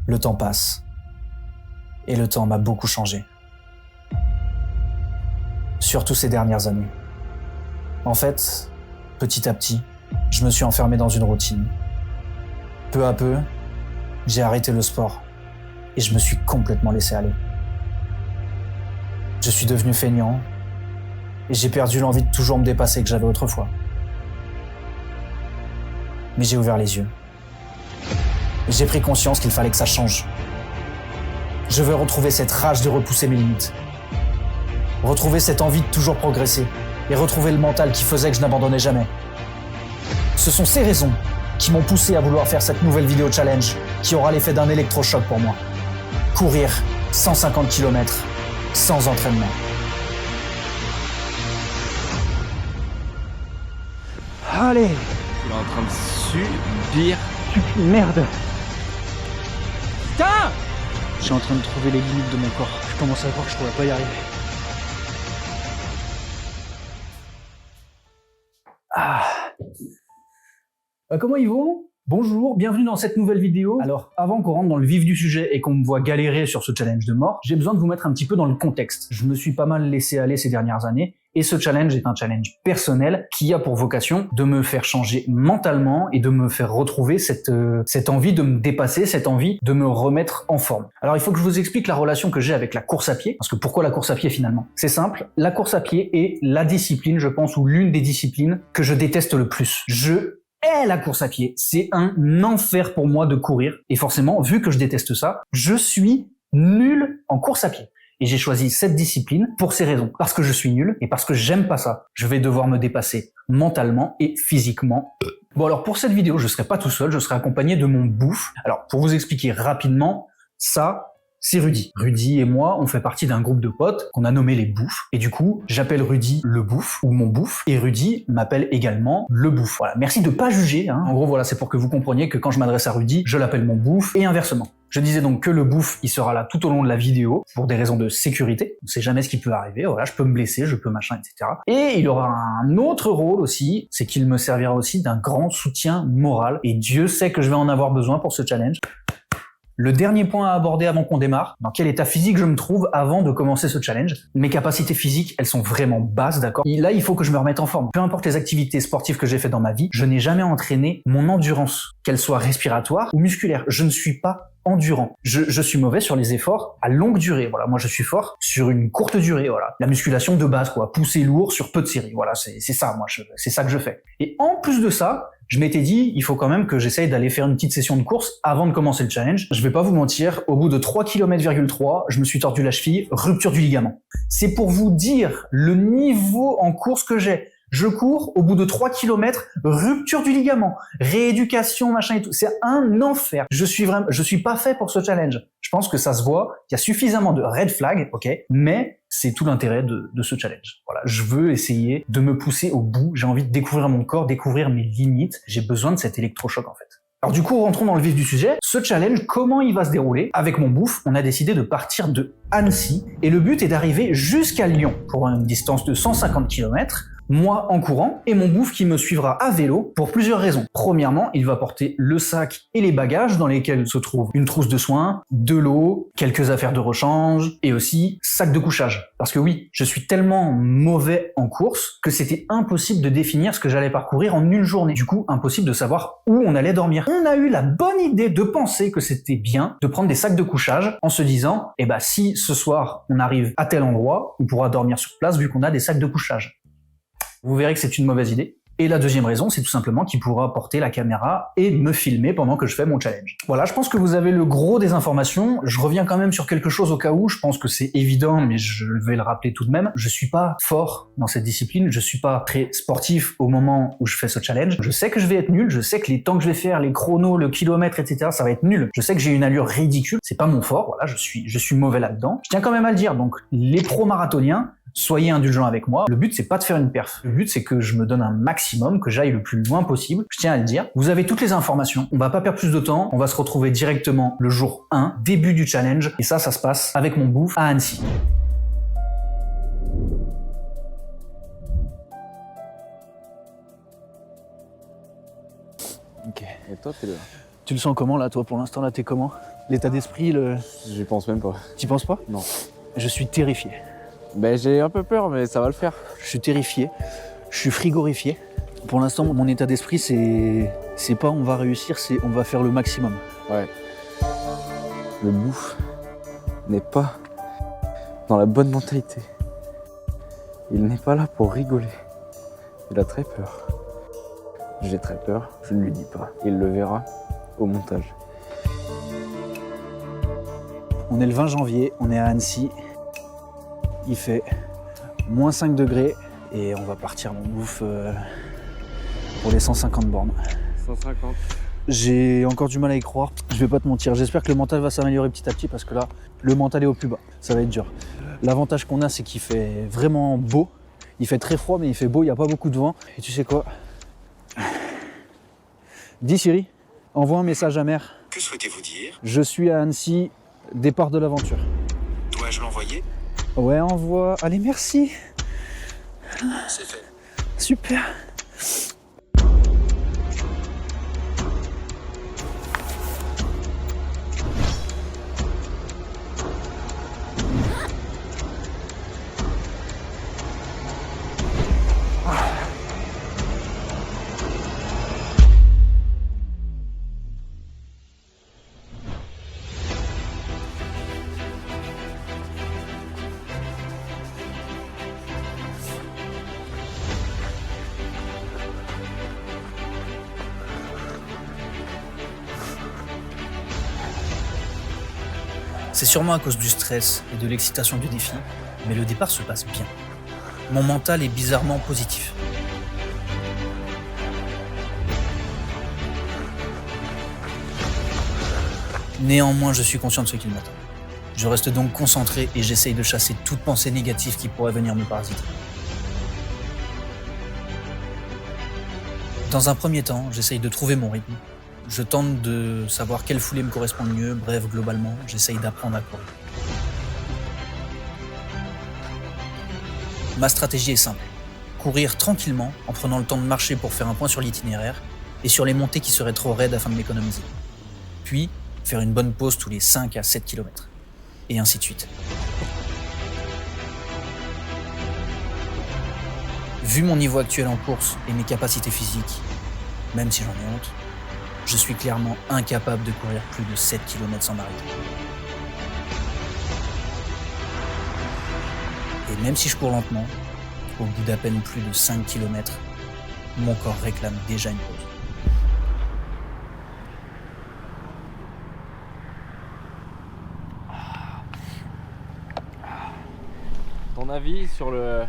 Le temps passe. Et le temps m'a beaucoup changé. Surtout ces dernières années. En fait, petit à petit, je me suis enfermé dans une routine. Peu à peu, j'ai arrêté le sport et je me suis complètement laissé aller. Je suis devenu feignant et j'ai perdu l'envie de toujours me dépasser que j'avais autrefois. Mais j'ai ouvert les yeux. J'ai pris conscience qu'il fallait que ça change. Je veux retrouver cette rage de repousser mes limites. Retrouver cette envie de toujours progresser et retrouver le mental qui faisait que je n'abandonnais jamais. Ce sont ces raisons qui m'ont poussé à vouloir faire cette nouvelle vidéo challenge qui aura l'effet d'un électrochoc pour moi. Courir 150 km sans entraînement. Allez, Il est en train de subir. merde. Putain! Je suis en train de trouver les limites de mon corps. Je commence à croire que je pourrais pas y arriver. Comment ils vont ? Bonjour, bienvenue dans cette nouvelle vidéo. Alors, avant qu'on rentre dans le vif du sujet et qu'on me voit galérer sur ce challenge de mort, j'ai besoin de vous mettre un petit peu dans le contexte. Je me suis pas mal laissé aller ces dernières années et ce challenge est un challenge personnel qui a pour vocation de me faire changer mentalement et de me faire retrouver cette envie de me dépasser, cette envie de me remettre en forme. Alors, il faut que je vous explique la relation que j'ai avec la course à pied, parce que pourquoi la course à pied finalement ? C'est simple, la course à pied est la discipline, je pense, ou l'une des disciplines que je déteste le plus. Je hais la course à pied. C'est un enfer pour moi de courir. Et forcément, vu que je déteste ça, je suis nul en course à pied. Et j'ai choisi cette discipline pour ces raisons. Parce que je suis nul et parce que j'aime pas ça. Je vais devoir me dépasser mentalement et physiquement. Bon alors pour cette vidéo, je serai pas tout seul, je serai accompagné de mon bouffe. Alors pour vous expliquer rapidement, ça, c'est Rudy. Rudy et moi, on fait partie d'un groupe de potes qu'on a nommé les Bouffes. Et du coup, j'appelle Rudy le Bouffe ou mon Bouffe. Et Rudy m'appelle également le Bouffe. Voilà. Merci de pas juger. En gros, voilà, c'est pour que vous compreniez que quand je m'adresse à Rudy, je l'appelle mon Bouffe et inversement. Je disais donc que le Bouffe, il sera là tout au long de la vidéo pour des raisons de sécurité. On sait jamais ce qui peut arriver. Voilà, je peux me blesser, je peux machin, etc. Et il aura un autre rôle aussi, c'est qu'il me servira aussi d'un grand soutien moral. Et Dieu sait que je vais en avoir besoin pour ce challenge. Le dernier point à aborder avant qu'on démarre, dans quel état physique je me trouve avant de commencer ce challenge. Mes capacités physiques, elles sont vraiment basses, d'accord ? Et là, il faut que je me remette en forme. Peu importe les activités sportives que j'ai faites dans ma vie, je n'ai jamais entraîné mon endurance, qu'elle soit respiratoire ou musculaire. Je ne suis pas endurant. Je suis mauvais sur les efforts à longue durée. Voilà, moi je suis fort sur une courte durée. Voilà, la musculation de base, quoi, pousser lourd sur peu de séries. Voilà, c'est ça, moi, c'est ça que je fais. Et en plus de ça, je m'étais dit, il faut quand même que j'essaye d'aller faire une petite session de course avant de commencer le challenge. Je vais pas vous mentir, au bout de 3,3 km, je me suis tordu la cheville, rupture du ligament. C'est pour vous dire le niveau en course que j'ai. Je cours, au bout de 3 km, rupture du ligament, rééducation, machin et tout. C'est un enfer. Je suis pas fait pour ce challenge. Je pense que ça se voit, il y a suffisamment de red flags, ok, mais c'est tout l'intérêt de ce challenge. Voilà, je veux essayer de me pousser au bout. J'ai envie de découvrir mon corps, découvrir mes limites. J'ai besoin de cet électrochoc, en fait. Alors du coup, rentrons dans le vif du sujet. Ce challenge, comment il va se dérouler ? Avec mon bouffe, on a décidé de partir de Annecy et le but est d'arriver jusqu'à Lyon pour une distance de 150 km. Moi en courant et mon bouffe qui me suivra à vélo pour plusieurs raisons. Premièrement, il va porter le sac et les bagages dans lesquels se trouve une trousse de soins, de l'eau, quelques affaires de rechange et aussi sac de couchage. Parce que oui, je suis tellement mauvais en course que c'était impossible de définir ce que j'allais parcourir en une journée. Du coup, impossible de savoir où on allait dormir. On a eu la bonne idée de penser que c'était bien de prendre des sacs de couchage en se disant, eh ben si ce soir on arrive à tel endroit, on pourra dormir sur place vu qu'on a des sacs de couchage. Vous verrez que c'est une mauvaise idée. Et la deuxième raison, c'est tout simplement qu'il pourra porter la caméra et me filmer pendant que je fais mon challenge. Voilà, je pense que vous avez le gros des informations. Je reviens quand même sur quelque chose au cas où, je pense que c'est évident, mais je vais le rappeler tout de même. Je suis pas fort dans cette discipline, je suis pas très sportif au moment où je fais ce challenge. Je sais que je vais être nul, je sais que les temps que je vais faire, les chronos, le kilomètre, etc., ça va être nul. Je sais que j'ai une allure ridicule, c'est pas mon fort, voilà, je suis mauvais là-dedans. Je tiens quand même à le dire, donc les pro-marathoniens, soyez indulgents avec moi. Le but, c'est pas de faire une perf. Le but, c'est que je me donne un maximum, que j'aille le plus loin possible. Je tiens à le dire. Vous avez toutes les informations. On va pas perdre plus de temps. On va se retrouver directement le jour 1, début du challenge. Et ça se passe avec mon bouffe à Annecy. Ok, et toi, t'es le Tu le sens comment là, toi, pour l'instant, là, t'es comment? L'état d'esprit, J'y pense même pas. T'y penses pas? Non. Je suis terrifié. Ben j'ai un peu peur, mais ça va le faire. Je suis terrifié. Je suis frigorifié. Pour l'instant, mon état d'esprit, c'est pas on va réussir, c'est on va faire le maximum. Ouais. Le bouffe n'est pas dans la bonne mentalité. Il n'est pas là pour rigoler. Il a très peur. J'ai très peur, je ne lui dis pas. Il le verra au montage. On est le 20 janvier, on est à Annecy. Il fait moins 5 degrés et on va partir mon bouffe pour les 150 bornes. 150. J'ai encore du mal à y croire, je vais pas te mentir. J'espère que le mental va s'améliorer petit à petit parce que là, le mental est au plus bas. Ça va être dur. L'avantage qu'on a, c'est qu'il fait vraiment beau. Il fait très froid, mais il fait beau, il n'y a pas beaucoup de vent. Et tu sais quoi? Dis Siri, envoie un message à mère. Que souhaitez-vous dire? Je suis à Annecy, départ de l'aventure. Dois-je l'envoyer? Ouais, envoie. Allez, merci. C'est fait. Super. C'est sûrement à cause du stress et de l'excitation du défi, mais le départ se passe bien. Mon mental est bizarrement positif. Néanmoins, je suis conscient de ce qu'il m'attend. Je reste donc concentré et j'essaye de chasser toute pensée négative qui pourrait venir me parasiter. Dans un premier temps, j'essaye de trouver mon rythme. Je tente de savoir quelle foulée me correspond le mieux, bref, globalement, j'essaye d'apprendre à courir. Ma stratégie est simple. Courir tranquillement en prenant le temps de marcher pour faire un point sur l'itinéraire et sur les montées qui seraient trop raides afin de m'économiser. Puis, faire une bonne pause tous les 5 à 7 km. Et ainsi de suite. Vu mon niveau actuel en course et mes capacités physiques, même si j'en ai honte, je suis clairement incapable de courir plus de 7 km sans m'arrêter. Et même si je cours lentement, au bout d'à peine plus de 5 km, mon corps réclame déjà une pause. Ton avis sur le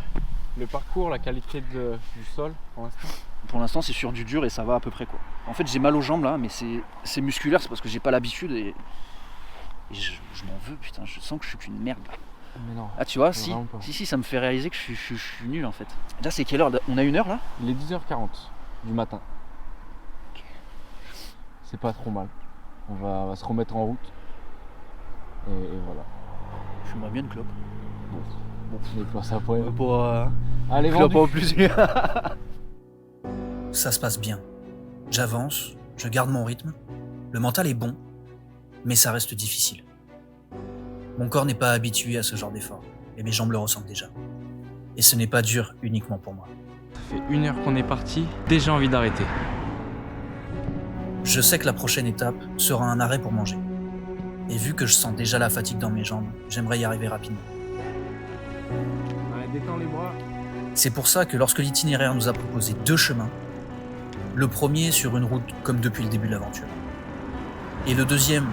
parcours, la qualité du sol pour l'instant? Pour l'instant, c'est sur du dur et ça va à peu près quoi. En fait, j'ai mal aux jambes là, mais c'est musculaire, c'est parce que j'ai pas l'habitude et je m'en veux, putain, je sens que je suis qu'une merde là. Mais non. Ah, tu vois, si, ça me fait réaliser que je suis nul en fait. Là, c'est quelle heure? On a 1 heure là? Il est 10h40 du matin. Okay. C'est pas trop mal. On va se remettre en route. Et voilà. Je fumerais bien une clope. Bon, pas ça pour Allez, clope en plus. Ça se passe bien. J'avance, je garde mon rythme. Le mental est bon, mais ça reste difficile. Mon corps n'est pas habitué à ce genre d'effort, et mes jambes le ressentent déjà. Et ce n'est pas dur uniquement pour moi. Ça fait 1 heure qu'on est parti, déjà envie d'arrêter. Je sais que la prochaine étape sera un arrêt pour manger. Et vu que je sens déjà la fatigue dans mes jambes, j'aimerais y arriver rapidement. Allez, détends les bras. C'est pour ça que lorsque l'itinéraire nous a proposé 2 chemins, le premier sur une route comme depuis le début de l'aventure, et le deuxième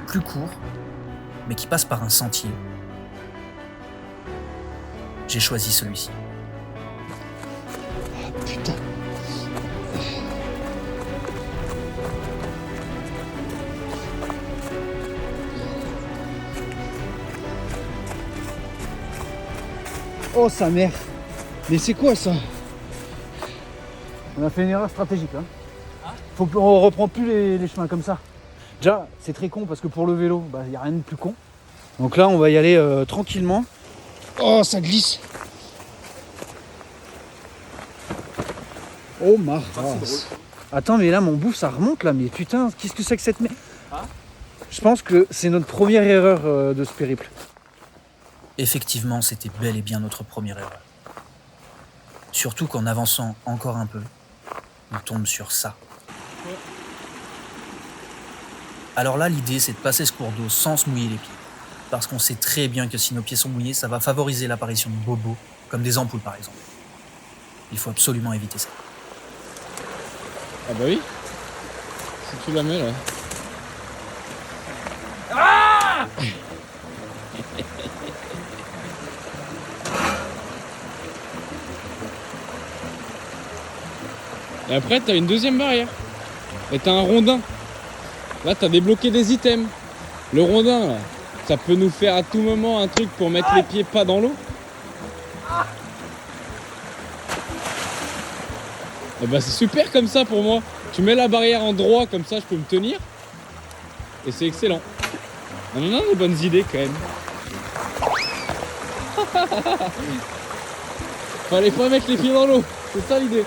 plus court, mais qui passe par un sentier, j'ai choisi celui-ci. Putain. Oh sa mère. Mais c'est quoi ça? On a fait une erreur stratégique là. On reprend plus les chemins comme ça. Déjà, c'est très con parce que pour le vélo, il n'y a rien de plus con. Donc là, on va y aller tranquillement. Oh, ça glisse. Oh ma race. Attends, mais là, mon bouffe, ça remonte là. Mais putain, qu'est-ce que c'est que cette merde? Je pense que c'est notre première erreur de ce périple. Effectivement, c'était bel et bien notre première erreur. Surtout qu'en avançant encore un peu, on tombe sur ça. Alors là, l'idée, c'est de passer ce cours d'eau sans se mouiller les pieds. Parce qu'on sait très bien que si nos pieds sont mouillés, ça va favoriser l'apparition de bobos, comme des ampoules par exemple. Il faut absolument éviter ça. Ah bah oui. Si tu la mets là. Et après t'as une deuxième barrière. Et t'as un rondin. Là t'as débloqué des items. Le rondin là, ça peut nous faire à tout moment un truc pour mettre les pieds pas dans l'eau. Et bah c'est super comme ça pour moi. Tu mets la barrière en droit comme ça je peux me tenir. Et c'est excellent. On en a des bonnes idées quand même. Fallait pas mettre les pieds dans l'eau. C'est ça l'idée.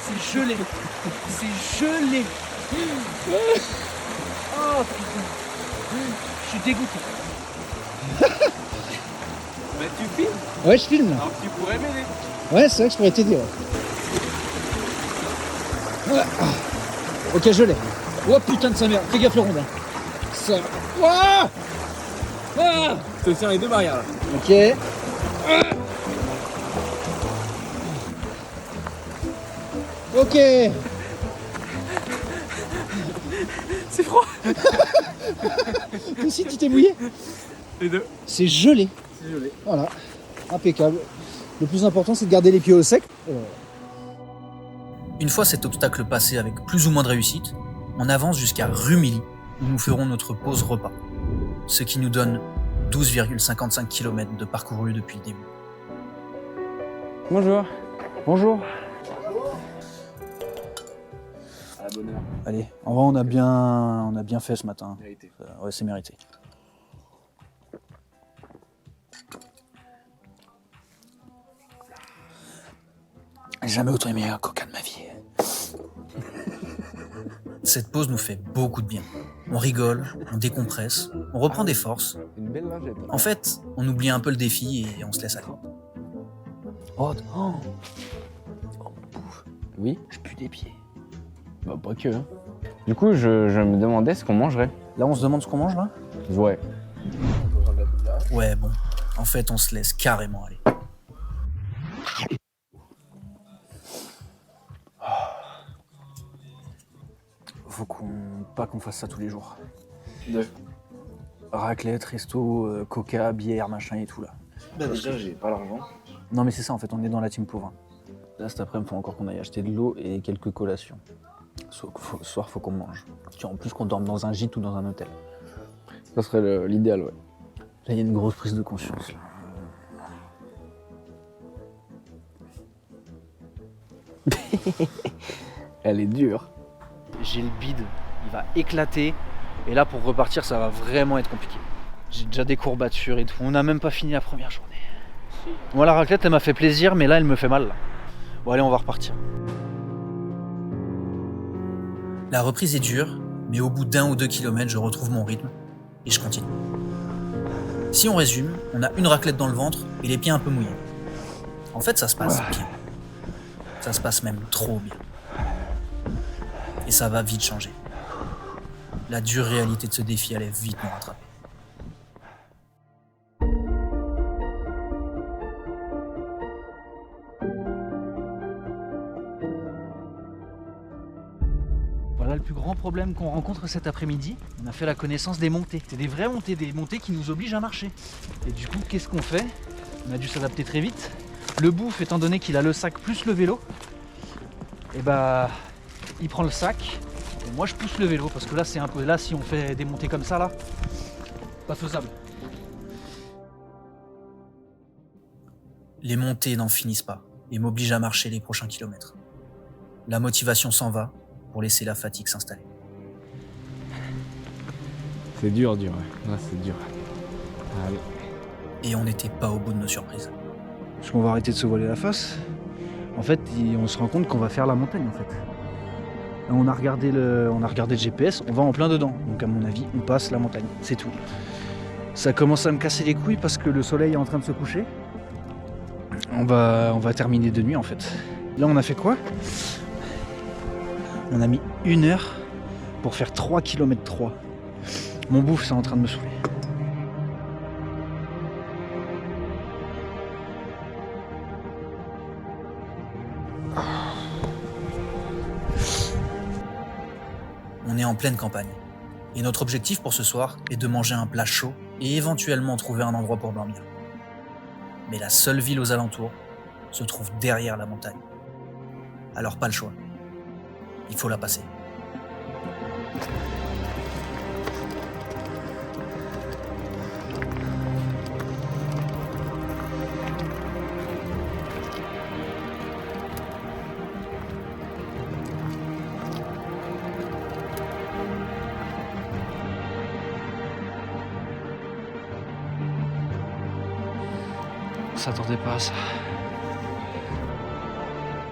C'est gelé. C'est gelé. Oh putain. Je suis dégoûté. Mais tu filmes. Ouais, je filme là. Alors tu pourrais m'aider. Ouais, c'est vrai que je pourrais t'aider. Ouais. Ok, je l'ai. Oh putain de sa mère. Fais gaffe le rondin. Ça. Ouah ah Je te tiens les deux barrières là. Ok. Ok. C'est froid. Toi aussi, tu t'es mouillé? Les deux. C'est gelé. C'est gelé. Voilà. Impeccable. Le plus important, c'est de garder les pieds au sec. Une fois cet obstacle passé avec plus ou moins de réussite, on avance jusqu'à Rumilly, où nous ferons notre pause repas. Ce qui nous donne 12,55 km de parcouru depuis le début. Bonjour. Bonjour. À la bonne heure. Allez, en vrai, on a bien fait ce matin. Vérité. Ouais, c'est mérité. J'ai jamais autant aimé un coca de ma vie. Cette pause nous fait beaucoup de bien. On rigole, on décompresse, on reprend des forces. Une belle lingette. En fait, on oublie un peu le défi et on se laisse aller. Oh, Oui, je pue des pieds. Bah pas que. Hein. Du coup je me demandais ce qu'on mangerait. Là, on se demande ce qu'on mange là? Ouais. Ouais, bon, en fait, on se laisse carrément aller. Faut pas qu'on fasse ça tous les jours. De. Raclette, resto, coca, bière, machin et tout là. Bah déjà, j'ai pas l'argent. Non mais c'est ça en fait, on est dans la team pauvre. Là cet après-midi, il faut encore qu'on aille acheter de l'eau et quelques collations. Ce soir, faut qu'on mange. Tiens, en plus qu'on dorme dans un gîte ou dans un hôtel. Ça serait l'idéal, ouais. Là, il y a une grosse prise de conscience. Là. Elle est dure. J'ai le bide, il va éclater. Et là, pour repartir, ça va vraiment être compliqué. J'ai déjà des courbatures et tout. On n'a même pas fini la première journée. Moi, la raclette, elle m'a fait plaisir, mais là, elle me fait mal. Là. Bon, allez, on va repartir. La reprise est dure, mais au bout d'1 ou 2 kilomètres, je retrouve mon rythme et je continue. Si on résume, on a une raclette dans le ventre et les pieds un peu mouillés. En fait, ça se passe bien. Ça se passe même trop bien. Et ça va vite changer. La dure réalité de ce défi allait vite nous rattraper. Voilà le plus grand problème qu'on rencontre cet après-midi. On a fait la connaissance des montées. C'est des vraies montées, des montées qui nous obligent à marcher. Et du coup, qu'est-ce qu'on fait? On a dû s'adapter très vite. Le bouffe, étant donné qu'il a le sac plus le vélo, et bah, il prend le sac. Et moi, je pousse le vélo parce que là, c'est un peu. Là, si on fait des montées comme ça, là, pas faisable. Les montées n'en finissent pas et m'obligent à marcher les prochains kilomètres. La motivation s'en va pour laisser la fatigue s'installer. C'est dur, ouais. Ouais, c'est dur. Allez. Et on n'était pas au bout de nos surprises. Est-ce qu'on va arrêter de se voiler la face? En fait, on se rend compte qu'on va faire la montagne en fait. On a regardé le GPS, on va en plein dedans. Donc à mon avis, on passe la montagne, c'est tout. Ça commence à me casser les couilles parce que le soleil est en train de se coucher. On va terminer de nuit en fait. Là on a fait quoi? On a mis 1 heure pour faire 3 km 3. Mon bouffe c'est en train de me saouler. On est en pleine campagne. Et notre objectif pour ce soir est de manger un plat chaud et éventuellement trouver un endroit pour dormir. Mais la seule ville aux alentours se trouve derrière la montagne. Alors pas le choix. Il faut la passer. On s'attendait pas à ça.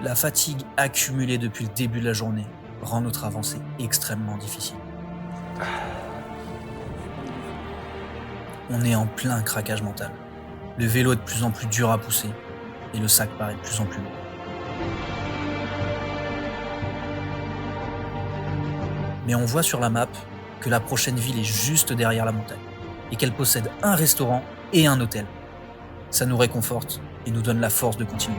La fatigue accumulée depuis le début de la journée rend notre avancée extrêmement difficile. On est en plein craquage mental. Le vélo est de plus en plus dur à pousser et le sac paraît de plus en plus lourd. Mais on voit sur la map que la prochaine ville est juste derrière la montagne et qu'elle possède un restaurant et un hôtel. Ça nous réconforte et nous donne la force de continuer.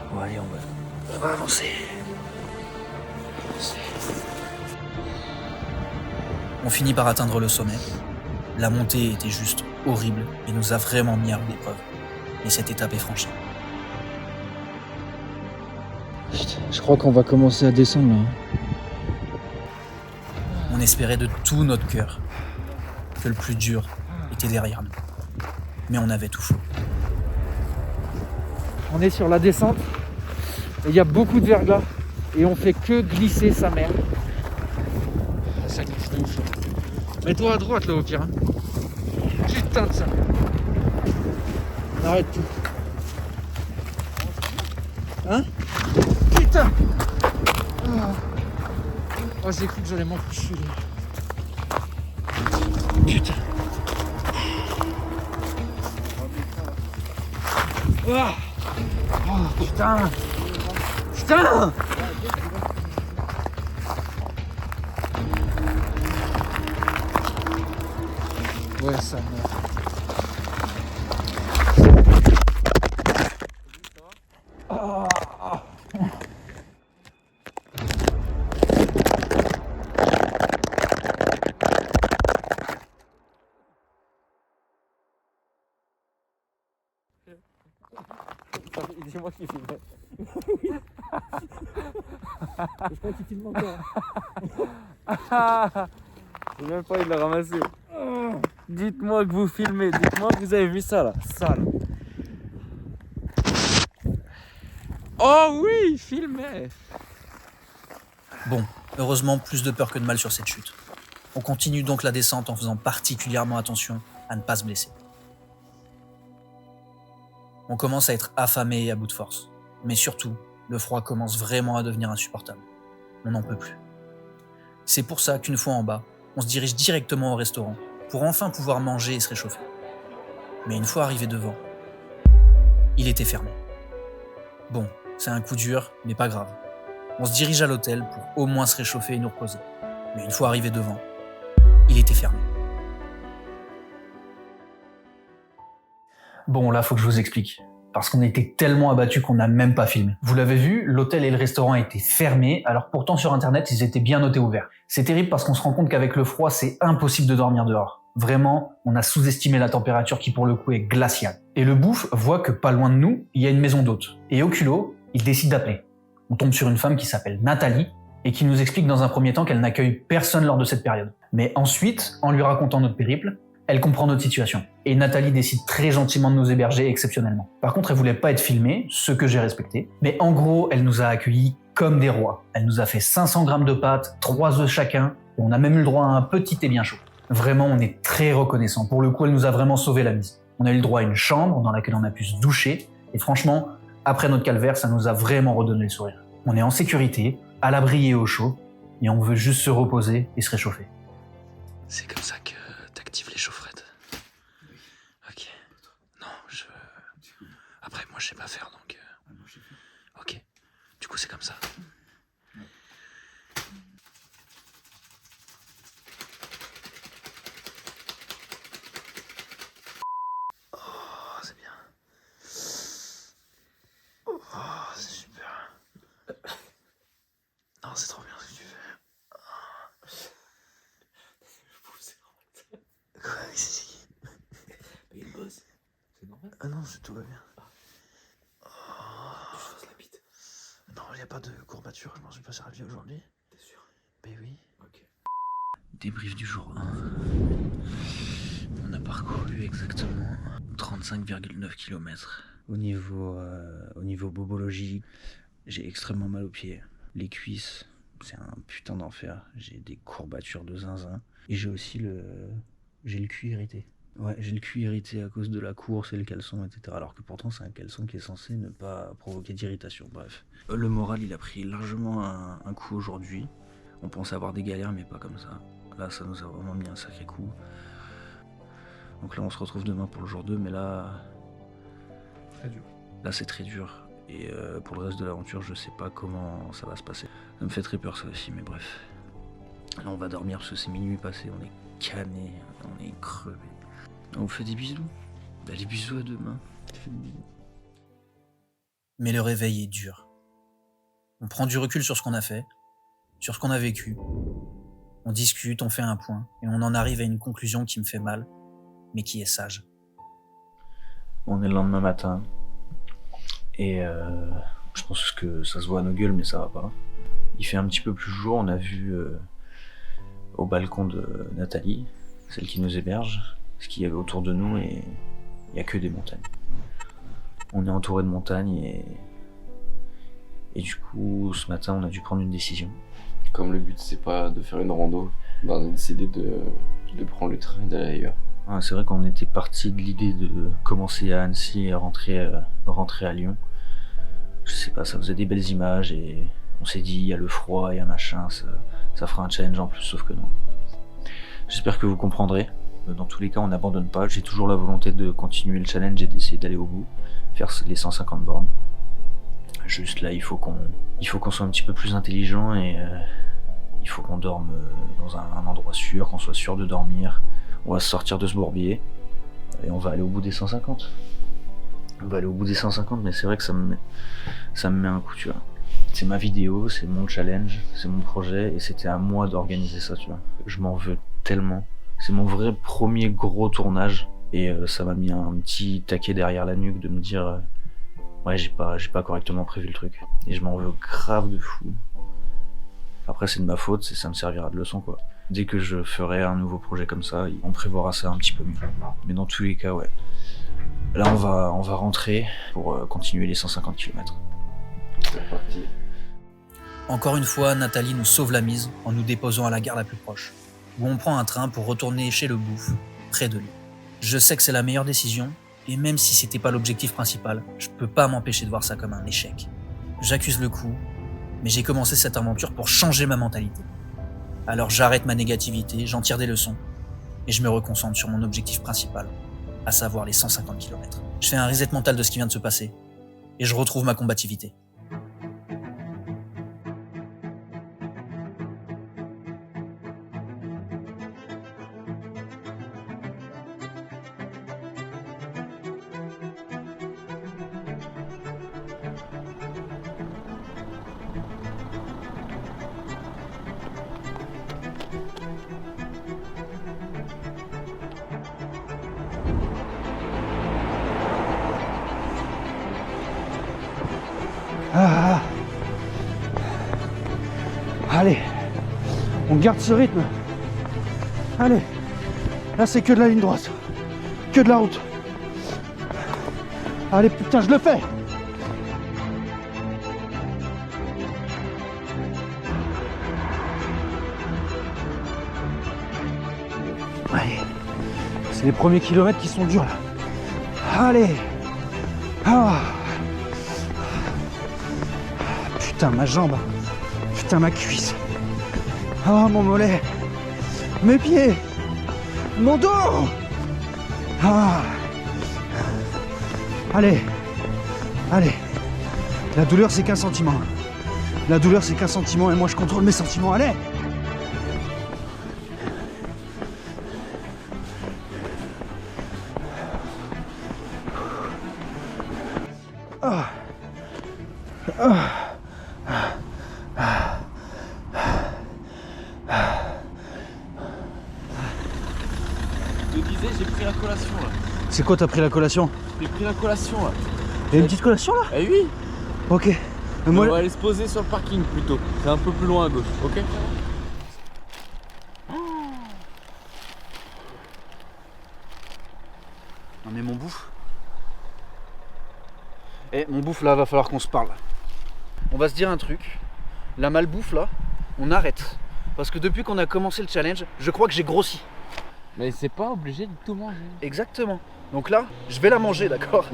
Bon allez, on va avancer. On finit par atteindre le sommet. La montée était juste horrible et nous a vraiment mis à rude épreuve. Mais cette étape est franchie. Je crois qu'on va commencer à descendre là. On espérait de tout notre cœur que le plus dur était derrière nous. Mais on avait tout faux. On est sur la descente. Et il y a beaucoup de verglas. Et on fait que glisser sa mère. Ça glisse de ouf. Mets-toi à droite là au pire. Hein. Putain de ça. Arrête tout. Hein? Putain! Oh, j'ai cru que j'allais m'enculer. Putain! Ah. Oh putain! Putain! Ouais, ça meurt. C'est moi qui filme. Je crois qu'il filme encore. J'ai même pas envie de le ramasser. Dites-moi que vous filmez, dites-moi que vous avez vu ça là. Ça là. Oh oui, filmez. Bon, heureusement, plus de peur que de mal sur cette chute. On continue donc la descente en faisant particulièrement attention à ne pas se blesser. On commence à être affamé et à bout de force. Mais surtout, le froid commence vraiment à devenir insupportable. On n'en peut plus. C'est pour ça qu'une fois en bas, on se dirige directement au restaurant pour enfin pouvoir manger et se réchauffer. Mais une fois arrivé devant, il était fermé. Bon, c'est un coup dur, mais pas grave. On se dirige à l'hôtel pour au moins se réchauffer et nous reposer. Mais une fois arrivé devant, il était fermé. Bon, là, faut que je vous explique. Parce qu'on était tellement abattus qu'on n'a même pas filmé. Vous l'avez vu, l'hôtel et le restaurant étaient fermés, alors pourtant sur internet, ils étaient bien notés ouverts. C'est terrible parce qu'on se rend compte qu'avec le froid, c'est impossible de dormir dehors. Vraiment, on a sous-estimé la température qui pour le coup est glaciale. Et le bouffe voit que pas loin de nous, il y a une maison d'hôtes. Et au culot, il décide d'appeler. On tombe sur une femme qui s'appelle Nathalie et qui nous explique dans un premier temps qu'elle n'accueille personne lors de cette période. Mais ensuite, en lui racontant notre périple, elle comprend notre situation. Et Nathalie décide très gentiment de nous héberger exceptionnellement. Par contre, elle voulait pas être filmée, ce que j'ai respecté. Mais en gros, elle nous a accueillis comme des rois. Elle nous a fait 500 grammes de pâtes, 3 œufs chacun, et on a même eu le droit à un petit thé bien chaud. Vraiment, on est très reconnaissant. Pour le coup, elle nous a vraiment sauvé la mise. On a eu le droit à une chambre dans laquelle on a pu se doucher. Et franchement, après notre calvaire, ça nous a vraiment redonné le sourire. On est en sécurité, à l'abri et au chaud, et on veut juste se reposer et se réchauffer. C'est comme ça que t'actives les chaufferettes. Ok. Non, Après, moi, je sais pas faire, donc... Ok. Du coup, c'est comme ça. Oh, c'est bien. Oh, c'est super. Non, c'est trop bien ce que tu fais. Quoi, c'est qui? Il bosse. C'est normal. Ah non, tout va bien. Tu fasses la bite. Non, il n'y a pas de courbature, je m'en suis pas servi aujourd'hui. T'es sûr? Ben oui. Ok. Débrief du jour 1. On a parcouru exactement 35,9 km. Au niveau bobologie, j'ai extrêmement mal aux pieds. Les cuisses, c'est un putain d'enfer. J'ai des courbatures de zinzin. Et j'ai aussi j'ai le cul irrité. Ouais, j'ai le cul irrité à cause de la course et le caleçon, etc. Alors que pourtant, c'est un caleçon qui est censé ne pas provoquer d'irritation. Bref. Le moral, il a pris largement un coup aujourd'hui. On pensait avoir des galères, mais pas comme ça. Là, ça nous a vraiment mis un sacré coup. Donc là, on se retrouve demain pour le jour 2, mais là... Très dur. Là, c'est très dur. Et pour le reste de l'aventure, je sais pas comment ça va se passer. Ça me fait très peur, ça aussi, mais bref. Là, on va dormir parce que c'est minuit passé, on est cané, on est crevé. On vous fait des bisous. Bah, des bisous à demain. Mais le réveil est dur. On prend du recul sur ce qu'on a fait, sur ce qu'on a vécu. On discute, on fait un point, et on en arrive à une conclusion qui me fait mal, mais qui est sage. On est le lendemain matin. Et je pense que ça se voit à nos gueules, mais ça va pas. Il fait un petit peu plus jour, on a vu au balcon de Nathalie, celle qui nous héberge, ce qu'il y avait autour de nous, et il n'y a que des montagnes. On est entouré de montagnes, et du coup, ce matin, on a dû prendre une décision. Comme le but c'est pas de faire une rando, ben, on a décidé de prendre le train et d'aller ailleurs. Ah, c'est vrai qu'on était parti de l'idée de commencer à Annecy et rentrer à Lyon. Je sais pas, ça faisait des belles images et on s'est dit il y a le froid, il y a machin, ça fera un challenge en plus, sauf que non. J'espère que vous comprendrez. Dans tous les cas, on n'abandonne pas. J'ai toujours la volonté de continuer le challenge et d'essayer d'aller au bout, faire les 150 bornes. Juste là, il faut qu'on soit un petit peu plus intelligent et il faut qu'on dorme dans un endroit sûr, qu'on soit sûr de dormir. On va sortir de ce bourbier et on va aller au bout des 150. On va aller au bout des 150, mais c'est vrai que ça me met un coup, tu vois. C'est ma vidéo, c'est mon challenge, c'est mon projet et c'était à moi d'organiser ça, tu vois. Je m'en veux tellement. C'est mon vrai premier gros tournage et ça m'a mis un petit taquet derrière la nuque de me dire ouais, j'ai pas correctement prévu le truc. Et je m'en veux grave de fou. Après, c'est de ma faute, ça me servira de leçon, quoi. Dès que je ferai un nouveau projet comme ça, on prévoira ça un petit peu mieux. Mais dans tous les cas, ouais. Là, on va rentrer pour continuer les 150 km. C'est parti. Encore une fois, Nathalie nous sauve la mise en nous déposant à la gare la plus proche, où on prend un train pour retourner chez le Bouffe, près de lui. Je sais que c'est la meilleure décision, et même si c'était pas l'objectif principal, je peux pas m'empêcher de voir ça comme un échec. J'accuse le coup, mais j'ai commencé cette aventure pour changer ma mentalité. Alors j'arrête ma négativité, j'en tire des leçons, et je me reconcentre sur mon objectif principal, à savoir les 150 km. Je fais un reset mental de ce qui vient de se passer, et je retrouve ma combativité. Ah. Allez, on garde ce rythme. Allez, là c'est que de la ligne droite, que de la route. Allez, putain, je le fais. Allez, c'est les premiers kilomètres qui sont durs là. Allez. Ah. Putain, ma jambe. Putain, ma cuisse. Ah, mon mollet. Mes pieds. Mon dos. Ah. Allez. Allez. La douleur, c'est qu'un sentiment. La douleur, c'est qu'un sentiment et moi, je contrôle mes sentiments. Allez. Ah. Ah. Je te disais, j'ai pris la collation là. C'est quoi, t'as pris la collation? J'ai pris la collation là. Il y a une petite collation là? Eh oui. Ok. On Moi, va aller se poser sur le parking plutôt. C'est un peu plus loin à gauche, ok? non mais mon bouffe. Eh, mon bouffe là, va falloir qu'on se parle. On va se dire un truc. La malbouffe là, on arrête. Parce que depuis qu'on a commencé le challenge, je crois que j'ai grossi. Mais c'est pas obligé de tout manger. Exactement. Donc là, je vais la manger, d'accord?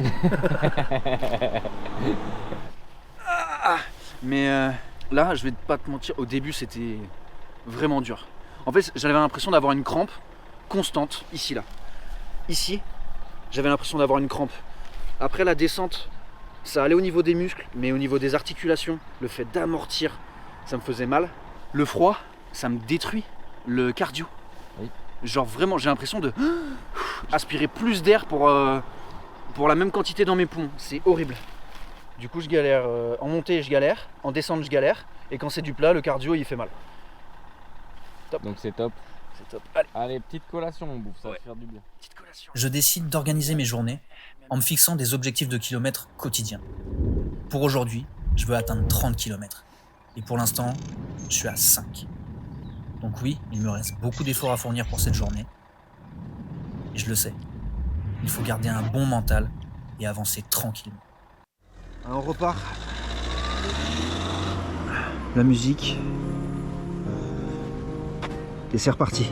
Mais là, je vais pas te mentir, au début c'était vraiment dur. En fait, j'avais l'impression d'avoir une crampe constante, ici là. Ici, j'avais l'impression d'avoir une crampe. Après la descente, ça allait au niveau des muscles, mais au niveau des articulations, le fait d'amortir, ça me faisait mal. Le froid, ça me détruit le cardio. Oui. Genre vraiment, j'ai l'impression de aspirer plus d'air pour la même quantité dans mes poumons. C'est horrible. Du coup, je galère. En montée, je galère. En descente, je galère. Et quand c'est du plat, le cardio, il fait mal. Top. Donc c'est top. C'est top. Allez, Allez, petite collation mon bouffe, ça va faire du bien. petite collation. Je décide d'organiser mes journées en me fixant des objectifs de kilomètres quotidiens. Pour aujourd'hui, je veux atteindre 30 km. Et pour l'instant, je suis à 5. Donc oui, il me reste beaucoup d'efforts à fournir pour cette journée. Et je le sais. Il faut garder un bon mental et avancer tranquillement. Alors, on repart. La musique. Et c'est reparti.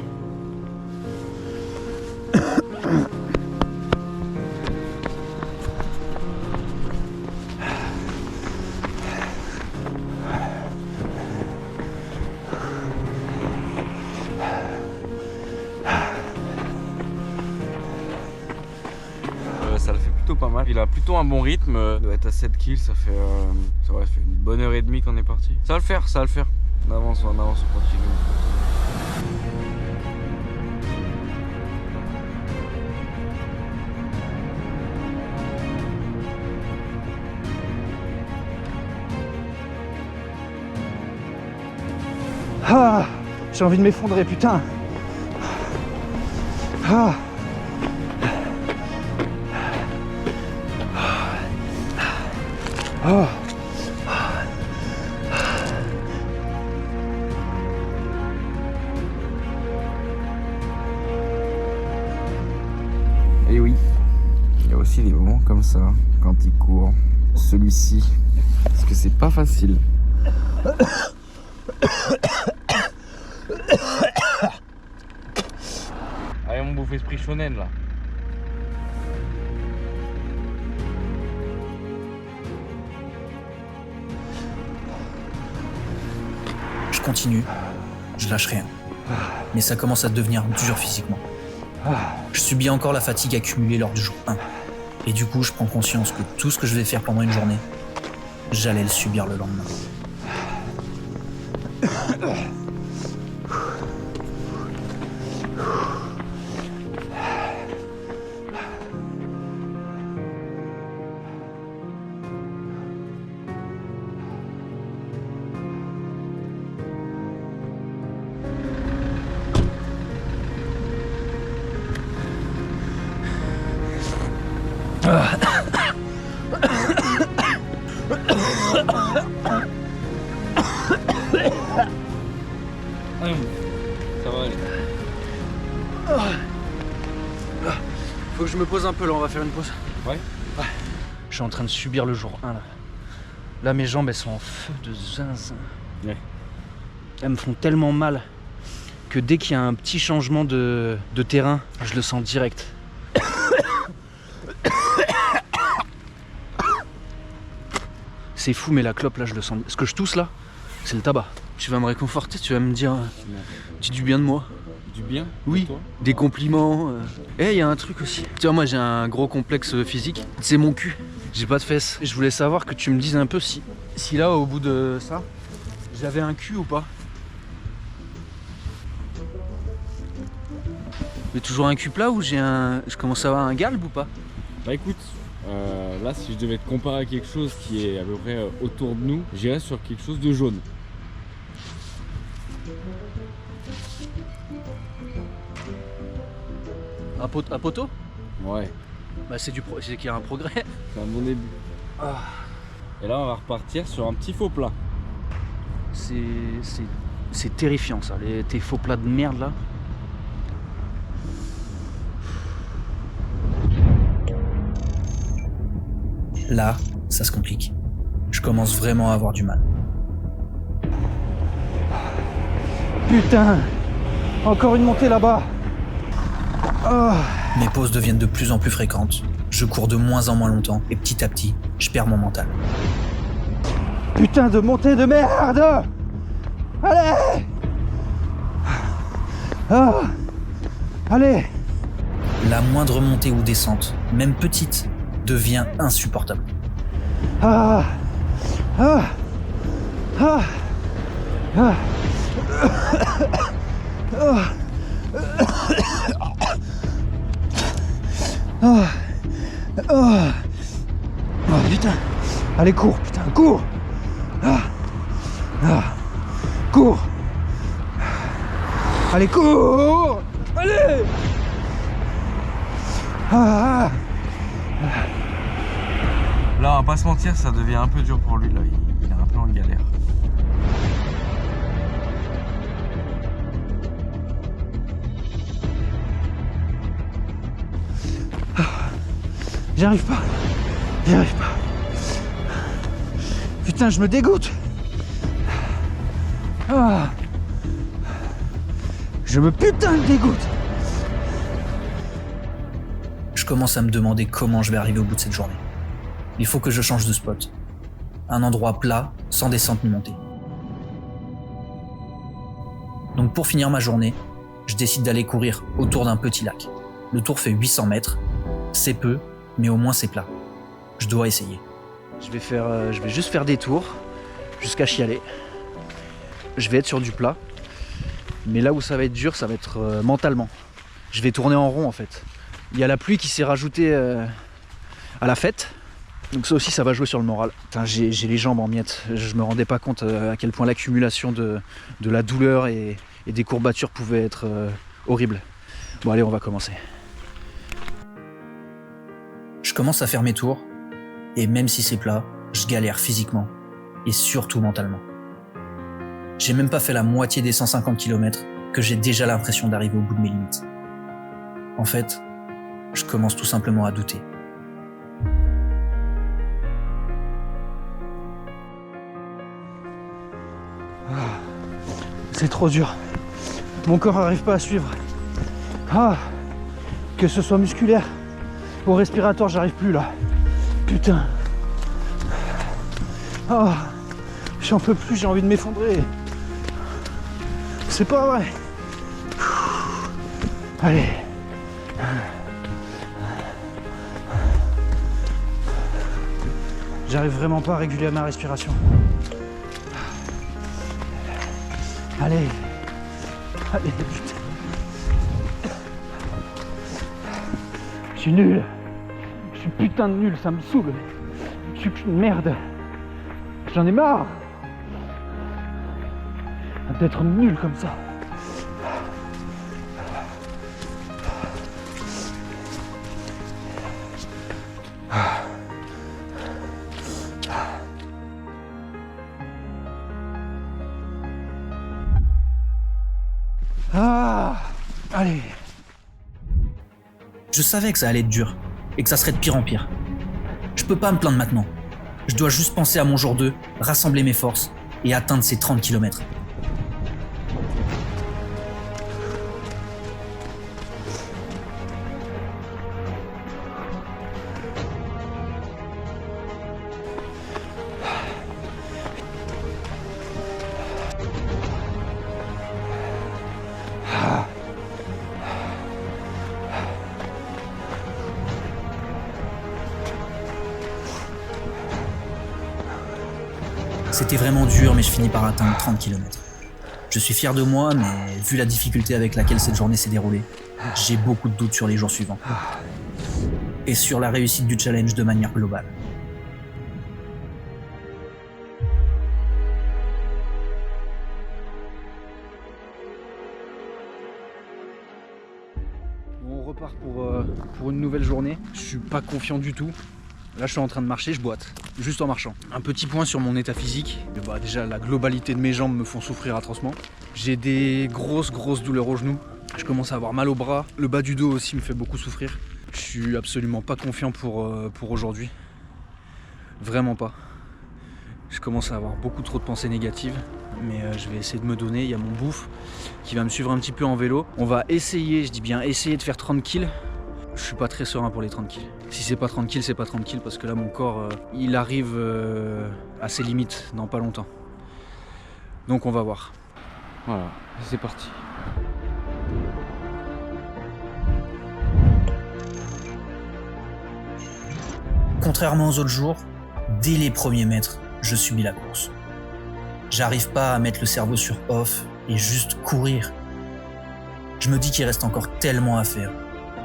Ça le fait plutôt pas mal. Il a plutôt un bon rythme. Il doit être à 7 kills. Ça fait une bonne heure et demie qu'on est parti. Ça va le faire, ça va le faire. On avance, on continue. Ah, j'ai envie de m'effondrer, putain. Ah. Oh. Et oui, il y a aussi des moments comme ça quand il court. Celui-ci, parce que c'est pas facile. Allez mon bouffe esprit shonen là. Je continue, je lâche rien. Mais ça commence à devenir dur physiquement. Je subis encore la fatigue accumulée lors du jour 1. Et du coup, je prends conscience que tout ce que je vais faire pendant une journée, j'allais le subir le lendemain. Ça va aller. Faut que je me pose un peu là, on va faire une pause. Ouais. Je suis en train de subir le jour 1 là. Là mes jambes elles sont en feu de zinzin. Ouais. Elles me font tellement mal que dès qu'il y a un petit changement de terrain, je le sens direct. C'est fou, mais la clope là, je le sens. Ce que je tousse là, c'est le tabac. Tu vas me réconforter, tu vas me dire. Dis du bien de moi. Du bien? Oui, Toi des compliments. Et il y a un truc aussi. Tu vois, moi j'ai un gros complexe physique. C'est mon cul. J'ai pas de fesses. Je voulais savoir que tu me dises un peu si là, au bout de ça, j'avais un cul ou pas. J'ai toujours un cul plat ou je commence à avoir un galbe ou pas? Bah écoute, là si je devais te comparer à quelque chose qui est à peu près autour de nous, j'irais sur quelque chose de jaune. Un poteau? Ouais, Bah c'est qu'il y a un progrès. c'est un bon début. Et là on va repartir sur un petit faux plat. C'est terrifiant ça, tes faux plats de merde là. Là, ça se complique. Je commence vraiment à avoir du mal. Putain, encore une montée là-bas. Mes pauses deviennent de plus en plus fréquentes. Je cours de moins en moins longtemps et petit à petit, je perds mon mental. Putain de montée de merde. Allez. Allez. La moindre montée ou descente, même petite, devient insupportable. Putain. Allez, cours, putain, cours. Cours. Allez, cours. Allez. Là, on va pas se mentir, ça devient un peu dur pour lui. Là, il est un peu en galère. J'y arrive pas. Putain, je me dégoûte. Je me putain de dégoûte. Je commence à me demander comment je vais arriver au bout de cette journée. Il faut que je change de spot. Un endroit plat, sans descente ni montée. Donc pour finir ma journée, je décide d'aller courir autour d'un petit lac. Le tour fait 800 mètres. C'est peu, mais au moins c'est plat. Je dois essayer. Je vais juste faire des tours jusqu'à chialer. Je vais être sur du plat. Mais là où ça va être dur, ça va être mentalement. Je vais tourner en rond en fait. Il y a la pluie qui s'est rajoutée à la fête. Donc ça aussi, ça va jouer sur le moral. Putain, j'ai les jambes en miettes. Je me rendais pas compte à quel point l'accumulation de la douleur et des courbatures pouvait être horrible. Bon allez, on va commencer. Je commence à faire mes tours, et même si c'est plat, je galère physiquement, et surtout mentalement. J'ai même pas fait la moitié des 150 km que j'ai déjà l'impression d'arriver au bout de mes limites. En fait, je commence tout simplement à douter. C'est trop dur. Mon corps n'arrive pas à suivre. Que ce soit musculaire ou respiratoire, j'arrive plus là. Putain. J'en peux plus, j'ai envie de m'effondrer. C'est pas vrai. Allez. J'arrive vraiment pas à réguler ma respiration. Allez. Allez, putain. Je suis nul. Je suis putain de nul, ça me saoule. Je suis qu'une merde. J'en ai marre d'être nul comme ça. Allez. Je savais que ça allait être dur, et que ça serait de pire en pire. Je peux pas me plaindre maintenant. Je dois juste penser à mon jour 2, rassembler mes forces, et atteindre ces 30 km. C'était vraiment dur, mais je finis par atteindre 30 km. Je suis fier de moi, mais vu la difficulté avec laquelle cette journée s'est déroulée, j'ai beaucoup de doutes sur les jours suivants. Et sur la réussite du challenge de manière globale. On repart pour une nouvelle journée. Je suis pas confiant du tout. Là, je suis en train de marcher, je boite, juste en marchant. Un petit point sur mon état physique. Déjà, la globalité de mes jambes me font souffrir atrocement. J'ai des grosses douleurs aux genoux. Je commence à avoir mal au bras. Le bas du dos aussi me fait beaucoup souffrir. Je suis absolument pas confiant pour aujourd'hui. Vraiment pas. Je commence à avoir beaucoup trop de pensées négatives. Mais je vais essayer de me donner. Il y a mon bouffe qui va me suivre un petit peu en vélo. On va essayer, je dis bien essayer de faire 30 kills. Je suis pas très serein pour les 30 kills. Si c'est pas 30 kills, c'est pas 30 kills parce que là mon corps il arrive à ses limites dans pas longtemps. Donc on va voir. Voilà, c'est parti. Contrairement aux autres jours, dès les premiers mètres, je subis la course. J'arrive pas à mettre le cerveau sur off et juste courir. Je me dis qu'il reste encore tellement à faire.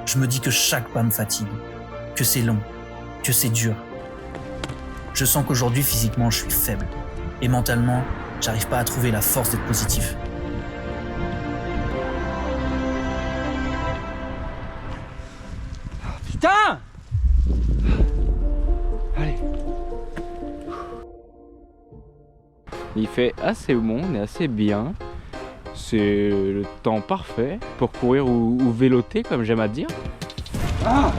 Je me dis que chaque pas me fatigue, que c'est long, que c'est dur. Je sens qu'aujourd'hui, physiquement, je suis faible. Et mentalement, j'arrive pas à trouver la force d'être positif. Putain! Allez. Il fait assez bon, on est assez bien. C'est le temps parfait pour courir ou véloter, comme j'aime à dire. Ah!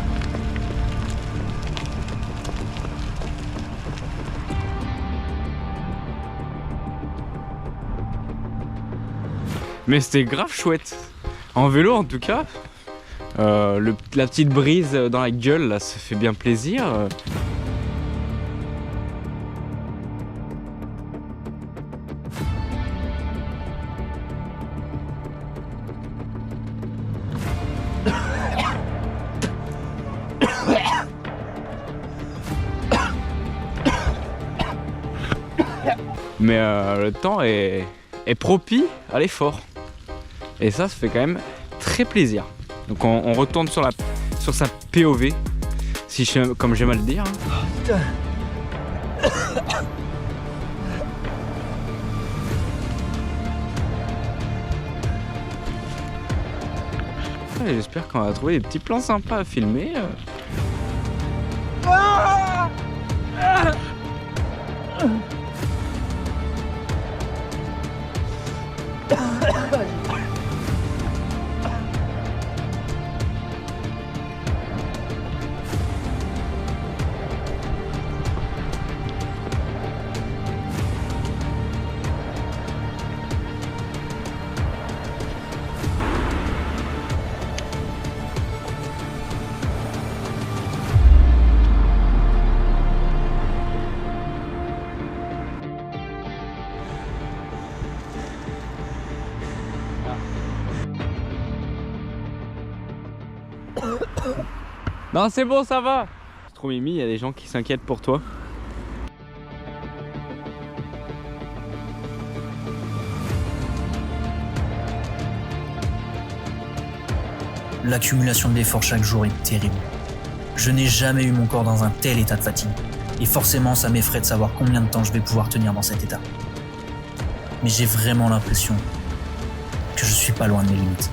Mais c'était grave chouette. En vélo en tout cas. La petite brise dans la gueule, là, ça fait bien plaisir. Mais le temps est propice à l'effort. Et ça fait quand même très plaisir. Donc on retourne sur sa POV, comme j'aime à le dire. Putain. Ouais, j'espère qu'on va trouver des petits plans sympas à filmer. Non, c'est bon, ça va. C'est trop mimi, il y a des gens qui s'inquiètent pour toi. L'accumulation d'efforts chaque jour est terrible. Je n'ai jamais eu mon corps dans un tel état de fatigue. Et forcément, ça m'effraie de savoir combien de temps je vais pouvoir tenir dans cet état. Mais j'ai vraiment l'impression que je suis pas loin de mes limites.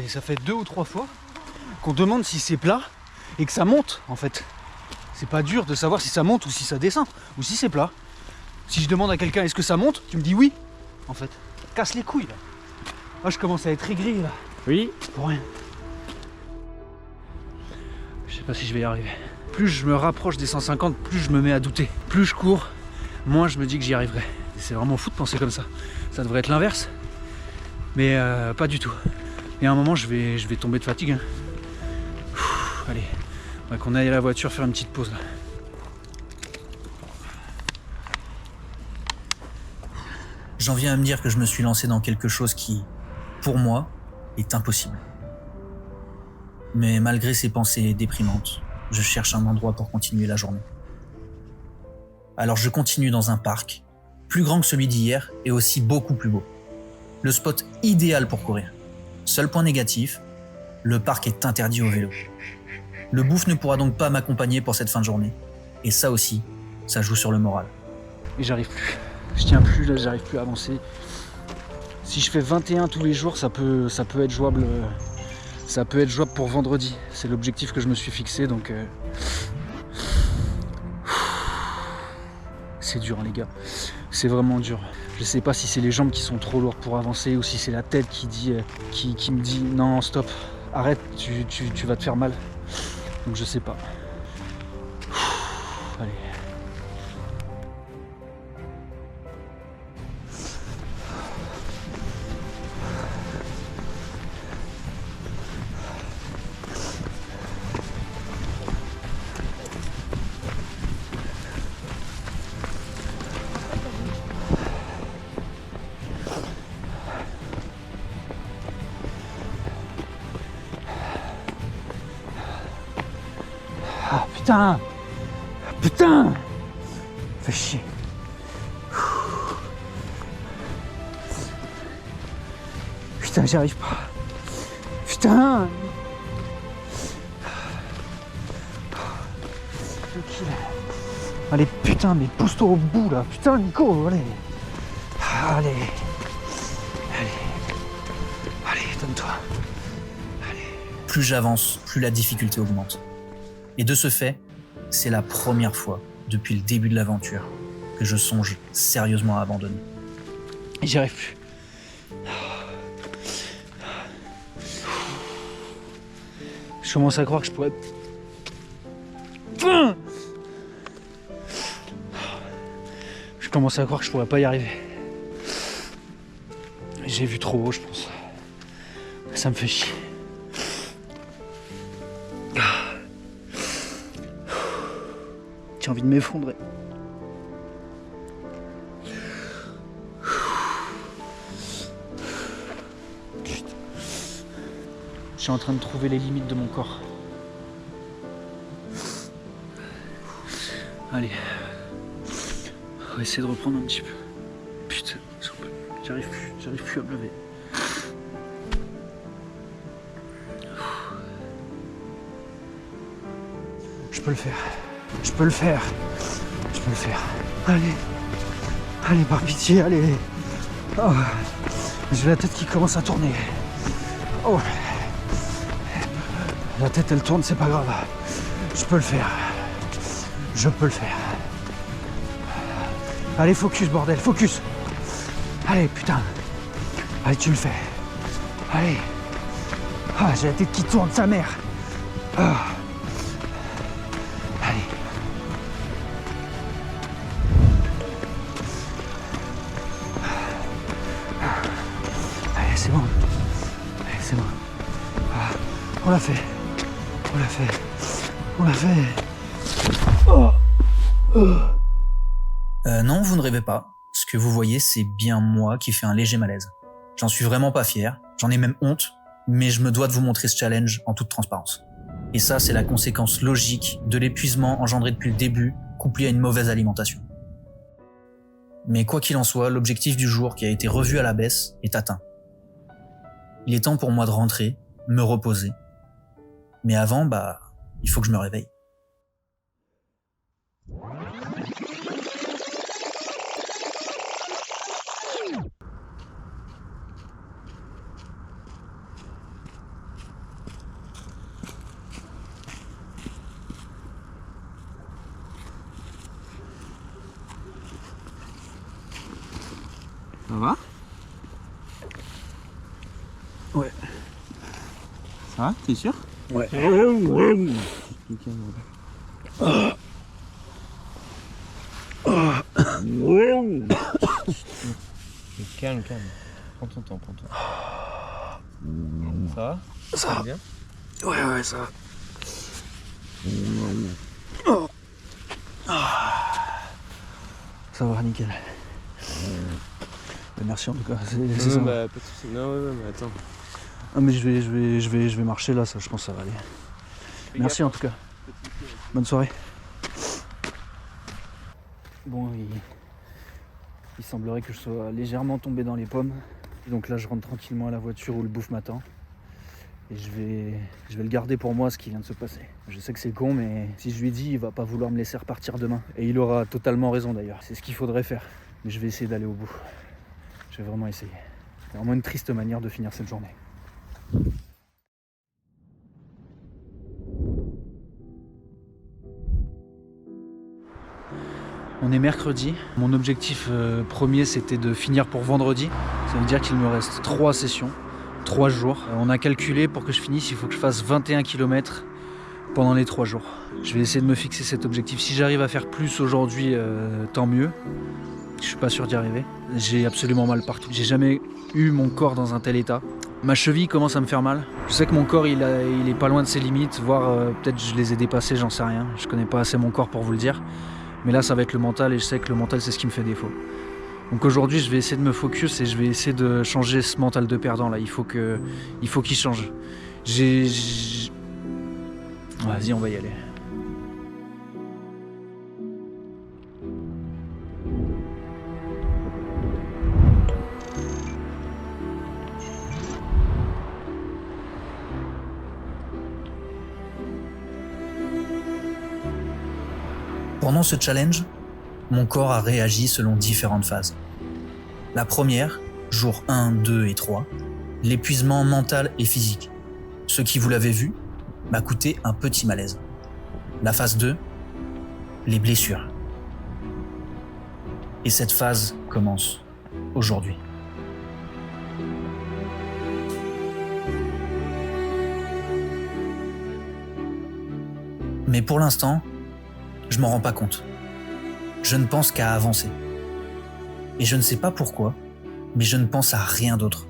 Ça fait 2 ou 3 fois qu'on demande si c'est plat et que ça monte en fait. C'est pas dur de savoir si ça monte ou si ça descend ou si c'est plat. Si je demande à quelqu'un est-ce que ça monte, tu me dis oui en fait. Casse les couilles là. Moi je commence à être aigri là. Oui. Pour rien. Je sais pas si je vais y arriver. Plus je me rapproche des 150, plus je me mets à douter. Plus je cours, moins je me dis que j'y arriverai. Et c'est vraiment fou de penser comme ça. Ça devrait être l'inverse. Mais pas du tout. Et à un moment, je vais tomber de fatigue. Hein. Allez, on va qu'on aille à la voiture faire une petite pause là. J'en viens à me dire que je me suis lancé dans quelque chose qui pour moi, est impossible. Mais malgré ces pensées déprimantes, je cherche un endroit pour continuer la journée. Alors je continue dans un parc, plus grand que celui d'hier et aussi beaucoup plus beau. Le spot idéal pour courir. Seul point négatif, le parc est interdit au vélo. Le bouffe ne pourra donc pas m'accompagner pour cette fin de journée. Et ça aussi, ça joue sur le moral. Et j'arrive plus. Je tiens plus, là, j'arrive plus à avancer. Si je fais 21 tous les jours, ça peut être jouable. Ça peut être jouable pour vendredi. C'est l'objectif que je me suis fixé, donc c'est dur, les gars. C'est vraiment dur. Je sais pas si c'est les jambes qui sont trop lourdes pour avancer ou si c'est la tête qui me dit non, stop, arrête, tu vas te faire mal. Donc je sais pas. Allez. Ah putain! Putain! Fais chier. Putain, j'y arrive pas. Putain! Tranquille. Allez, putain, mais pousse-toi au bout là. Putain, Nico, allez. Allez. Allez, donne-toi. Plus j'avance, plus la difficulté augmente. Et de ce fait, c'est la première fois depuis le début de l'aventure que je songe sérieusement à abandonner. J'y arrive plus. Je commence à croire que je pourrais... Je commence à croire que je pourrais pas y arriver. J'ai vu trop haut, je pense. Ça me fait chier. J'ai envie de m'effondrer. Putain. Je suis en train de trouver les limites de mon corps. Allez. On va essayer de reprendre un petit peu. Putain, j'arrive plus à me lever. Je peux le faire. Je peux le faire. Allez, par pitié, allez. Oh. J'ai la tête qui commence à tourner. Oh. La tête, elle tourne, c'est pas grave. Je peux le faire. Allez, focus, bordel, focus. Allez, putain. Allez, tu le fais. Allez. Ah, j'ai la tête qui tourne, sa mère. Ah. C'est bon. Ah, on l'a fait. Non, vous ne rêvez pas. Ce que vous voyez, c'est bien moi qui fais un léger malaise. J'en suis vraiment pas fier, j'en ai même honte, mais je me dois de vous montrer ce challenge en toute transparence. Et ça, c'est la conséquence logique de l'épuisement engendré depuis le début, couplé à une mauvaise alimentation. Mais quoi qu'il en soit, l'objectif du jour qui a été revu à la baisse est atteint. Il est temps pour moi de rentrer, me reposer. Mais avant, il faut que je me réveille. Ça va? Ouais. Ça va? T'es sûr? Ouais. Calme. Prends ton temps. Ça va? Ça va bien? Ouais, ça va. Oh. Ça va, nickel. Merci en tout cas. C'est ça. Bah, pas de soucis. Non, ouais, mais attends. Ah, mais je vais marcher là, ça, je pense que ça va aller. Merci en tout cas. Bonne soirée. Bon, il semblerait que je sois légèrement tombé dans les pommes. Donc là, je rentre tranquillement à la voiture où le bouffe m'attend. Et je vais le garder pour moi, ce qui vient de se passer. Je sais que c'est con, mais si je lui dis, il va pas vouloir me laisser repartir demain. Et il aura totalement raison d'ailleurs. C'est ce qu'il faudrait faire. Mais je vais essayer d'aller au bout. Je vais vraiment essayer. C'est vraiment une triste manière de finir cette journée. On est mercredi. Mon objectif premier, c'était de finir pour vendredi. Ça veut dire qu'il me reste 3 sessions, 3 jours. On a calculé pour que je finisse, il faut que je fasse 21 km pendant les 3 jours. Je vais essayer de me fixer cet objectif. Si j'arrive à faire plus aujourd'hui, tant mieux. Je suis pas sûr d'y arriver. J'ai absolument mal partout. J'ai jamais eu mon corps dans un tel état. Ma cheville commence à me faire mal. Je sais que mon corps, il est pas loin de ses limites, voire peut-être je les ai dépassées, j'en sais rien. Je connais pas assez mon corps pour vous le dire. Mais là, ça va être le mental et je sais que le mental, c'est ce qui me fait défaut. Donc aujourd'hui, je vais essayer de me focus et je vais essayer de changer ce mental de perdant là. Il faut qu'il change. Vas-y, on va y aller. Pendant ce challenge, mon corps a réagi selon différentes phases. La première, jour 1, 2 et 3, l'épuisement mental et physique. Ce qui, vous l'avez vu, m'a coûté un petit malaise. La phase 2, les blessures. Et cette phase commence aujourd'hui. Mais pour l'instant, je m'en rends pas compte. Je ne pense qu'à avancer. Et je ne sais pas pourquoi, mais je ne pense à rien d'autre.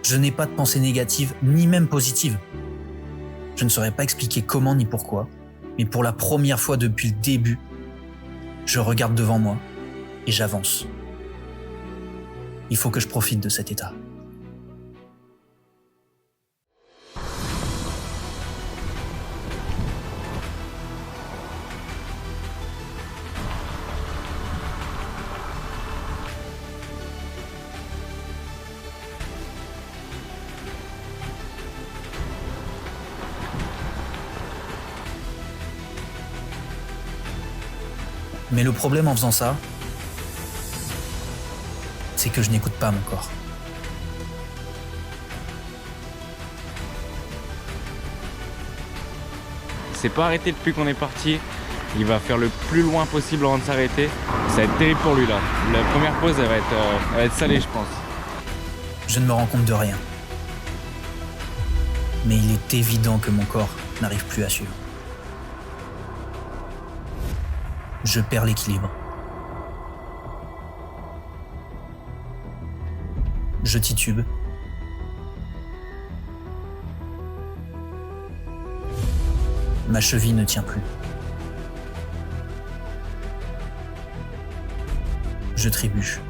Je n'ai pas de pensée négative, ni même positive. Je ne saurais pas expliquer comment ni pourquoi, mais pour la première fois depuis le début, je regarde devant moi et j'avance. Il faut que je profite de cet état. Mais le problème en faisant ça, c'est que je n'écoute pas mon corps. C'est pas arrêté depuis qu'on est parti. Il va faire le plus loin possible avant de s'arrêter. Ça va être terrible pour lui là. La première pause, elle va être salée, je pense. Je ne me rends compte de rien. Mais il est évident que mon corps n'arrive plus à suivre. Je perds l'équilibre. Je titube. Ma cheville ne tient plus. Je trébuche.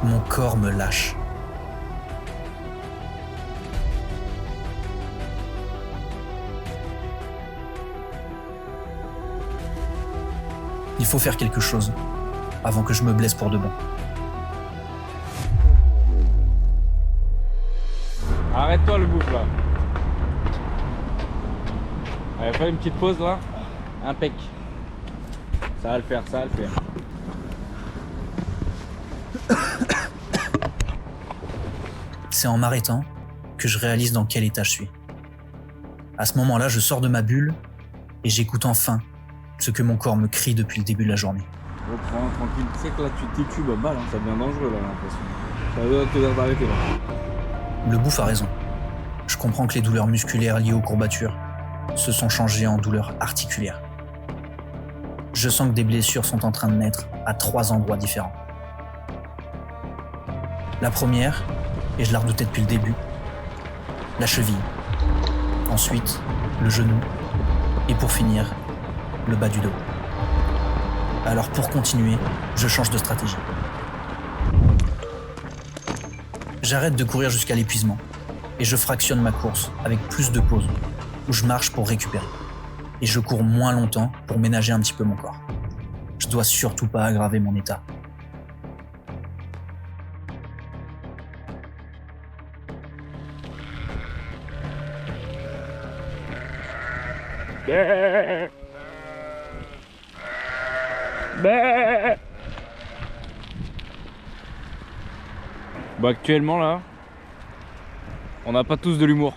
Mon corps me lâche. Il faut faire quelque chose avant que je me blesse pour de bon. Arrête-toi le bouffe là. Allez, fais une petite pause là. Impec. Ça va le faire, ça va le faire. C'est en m'arrêtant que je réalise dans quel état je suis. À ce moment-là, je sors de ma bulle et j'écoute enfin ce que mon corps me crie depuis le début de la journée. Reprends, tranquille. Tu sais que là tu titubes à balle, hein. Ça devient dangereux là, j'ai l'impression. Ça doit te dire d'arrêter là. Le bouffe a raison. Je comprends que les douleurs musculaires liées aux courbatures se sont changées en douleurs articulaires. Je sens que des blessures sont en train de naître à 3 endroits différents. La première, et je la redoutais depuis le début, la cheville. Ensuite, le genou. Et pour finir, le bas du dos. Alors pour continuer, je change de stratégie. J'arrête de courir jusqu'à l'épuisement et je fractionne ma course avec plus de pauses où je marche pour récupérer. Et je cours moins longtemps pour ménager un petit peu mon corps. Je dois surtout pas aggraver mon état. Bah actuellement là, on n'a pas tous de l'humour.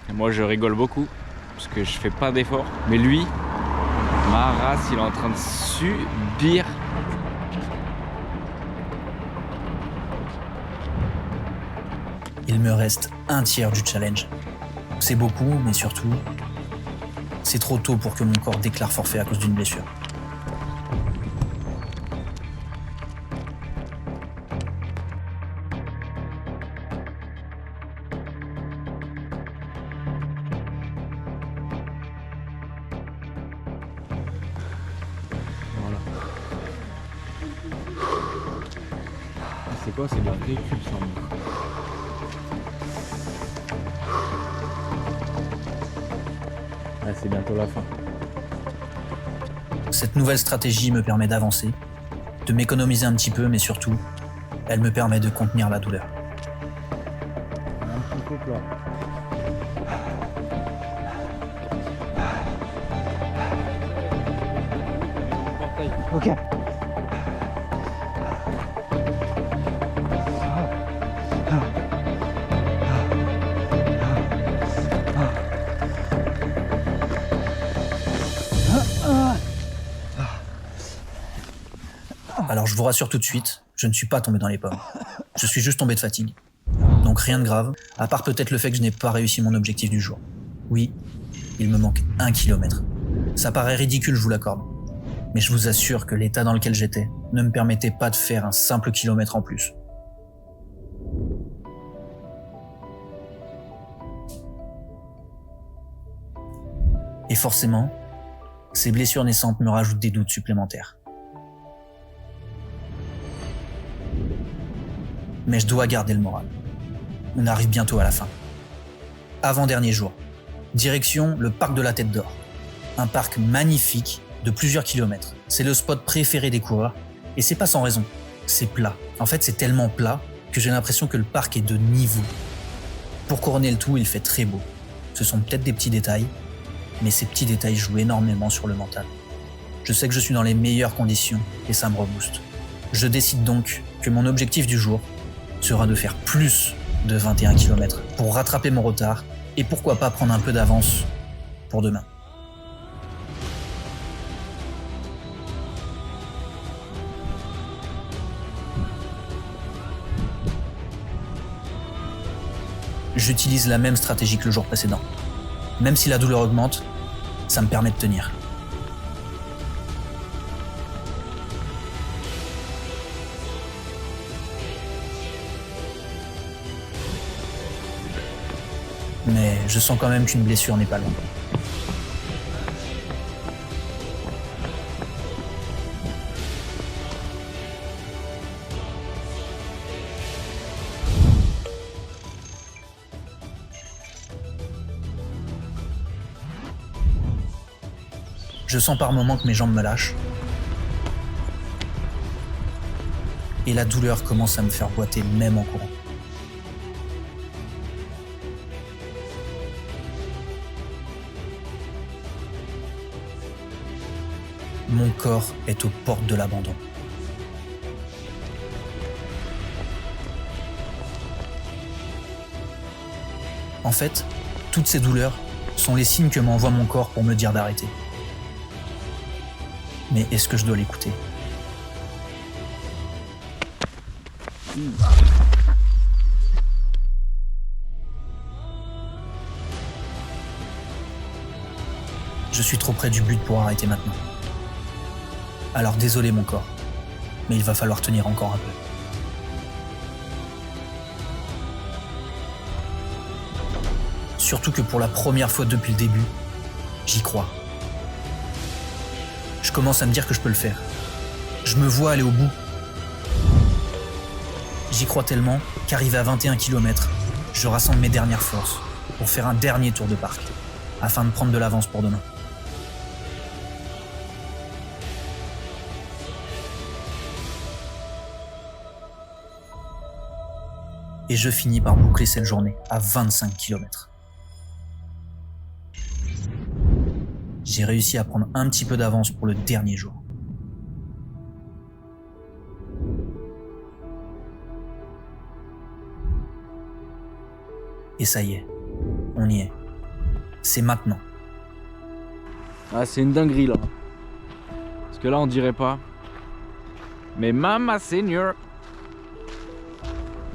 Et moi je rigole beaucoup parce que je fais pas d'efforts. Mais lui, ma race, il est en train de subir. Il me reste un tiers du challenge. C'est beaucoup, mais surtout, c'est trop tôt pour que mon corps déclare forfait à cause d'une blessure. C'est quoi? C'est de la récup sans moi. C'est bientôt la fin. Cette nouvelle stratégie me permet d'avancer, de m'économiser un petit peu, mais surtout, elle me permet de contenir la douleur. Un petit peu plat. Ok. Alors je vous rassure tout de suite, je ne suis pas tombé dans les pommes. Je suis juste tombé de fatigue. Donc rien de grave, à part peut-être le fait que je n'ai pas réussi mon objectif du jour. Oui, il me manque 1 kilomètre. Ça paraît ridicule, je vous l'accorde. Mais je vous assure que l'état dans lequel j'étais ne me permettait pas de faire un simple kilomètre en plus. Et forcément, ces blessures naissantes me rajoutent des doutes supplémentaires. Mais je dois garder le moral. On arrive bientôt à la fin. Avant-dernier jour. Direction le parc de la Tête d'Or. Un parc magnifique de plusieurs kilomètres. C'est le spot préféré des coureurs. Et c'est pas sans raison. C'est plat. En fait, c'est tellement plat que j'ai l'impression que le parc est de niveau. Pour couronner le tout, il fait très beau. Ce sont peut-être des petits détails, mais ces petits détails jouent énormément sur le mental. Je sais que je suis dans les meilleures conditions et ça me rebooste. Je décide donc que mon objectif du jour sera de faire plus de 21 km pour rattraper mon retard et pourquoi pas prendre un peu d'avance pour demain. J'utilise la même stratégie que le jour précédent. Même si la douleur augmente, ça me permet de tenir. Mais je sens quand même qu'une blessure n'est pas loin. Je sens par moments que mes jambes me lâchent. Et la douleur commence à me faire boiter même en courant. Mon corps est aux portes de l'abandon. En fait, toutes ces douleurs sont les signes que m'envoie mon corps pour me dire d'arrêter. Mais est-ce que je dois l'écouter ? Je suis trop près du but pour arrêter maintenant. Alors désolé mon corps, mais il va falloir tenir encore un peu. Surtout que pour la première fois depuis le début, j'y crois. commence à me dire que je peux le faire. Je me vois aller au bout. J'y crois tellement qu'arrivé à 21 km, je rassemble mes dernières forces pour faire un dernier tour de parc, afin de prendre de l'avance pour demain. Et je finis par boucler cette journée à 25 km. J'ai réussi à prendre un petit peu d'avance pour le dernier jour. Et ça y est, on y est. C'est maintenant. Ah, c'est une dinguerie là. Parce que là, on dirait pas. Mais Mama Seigneur,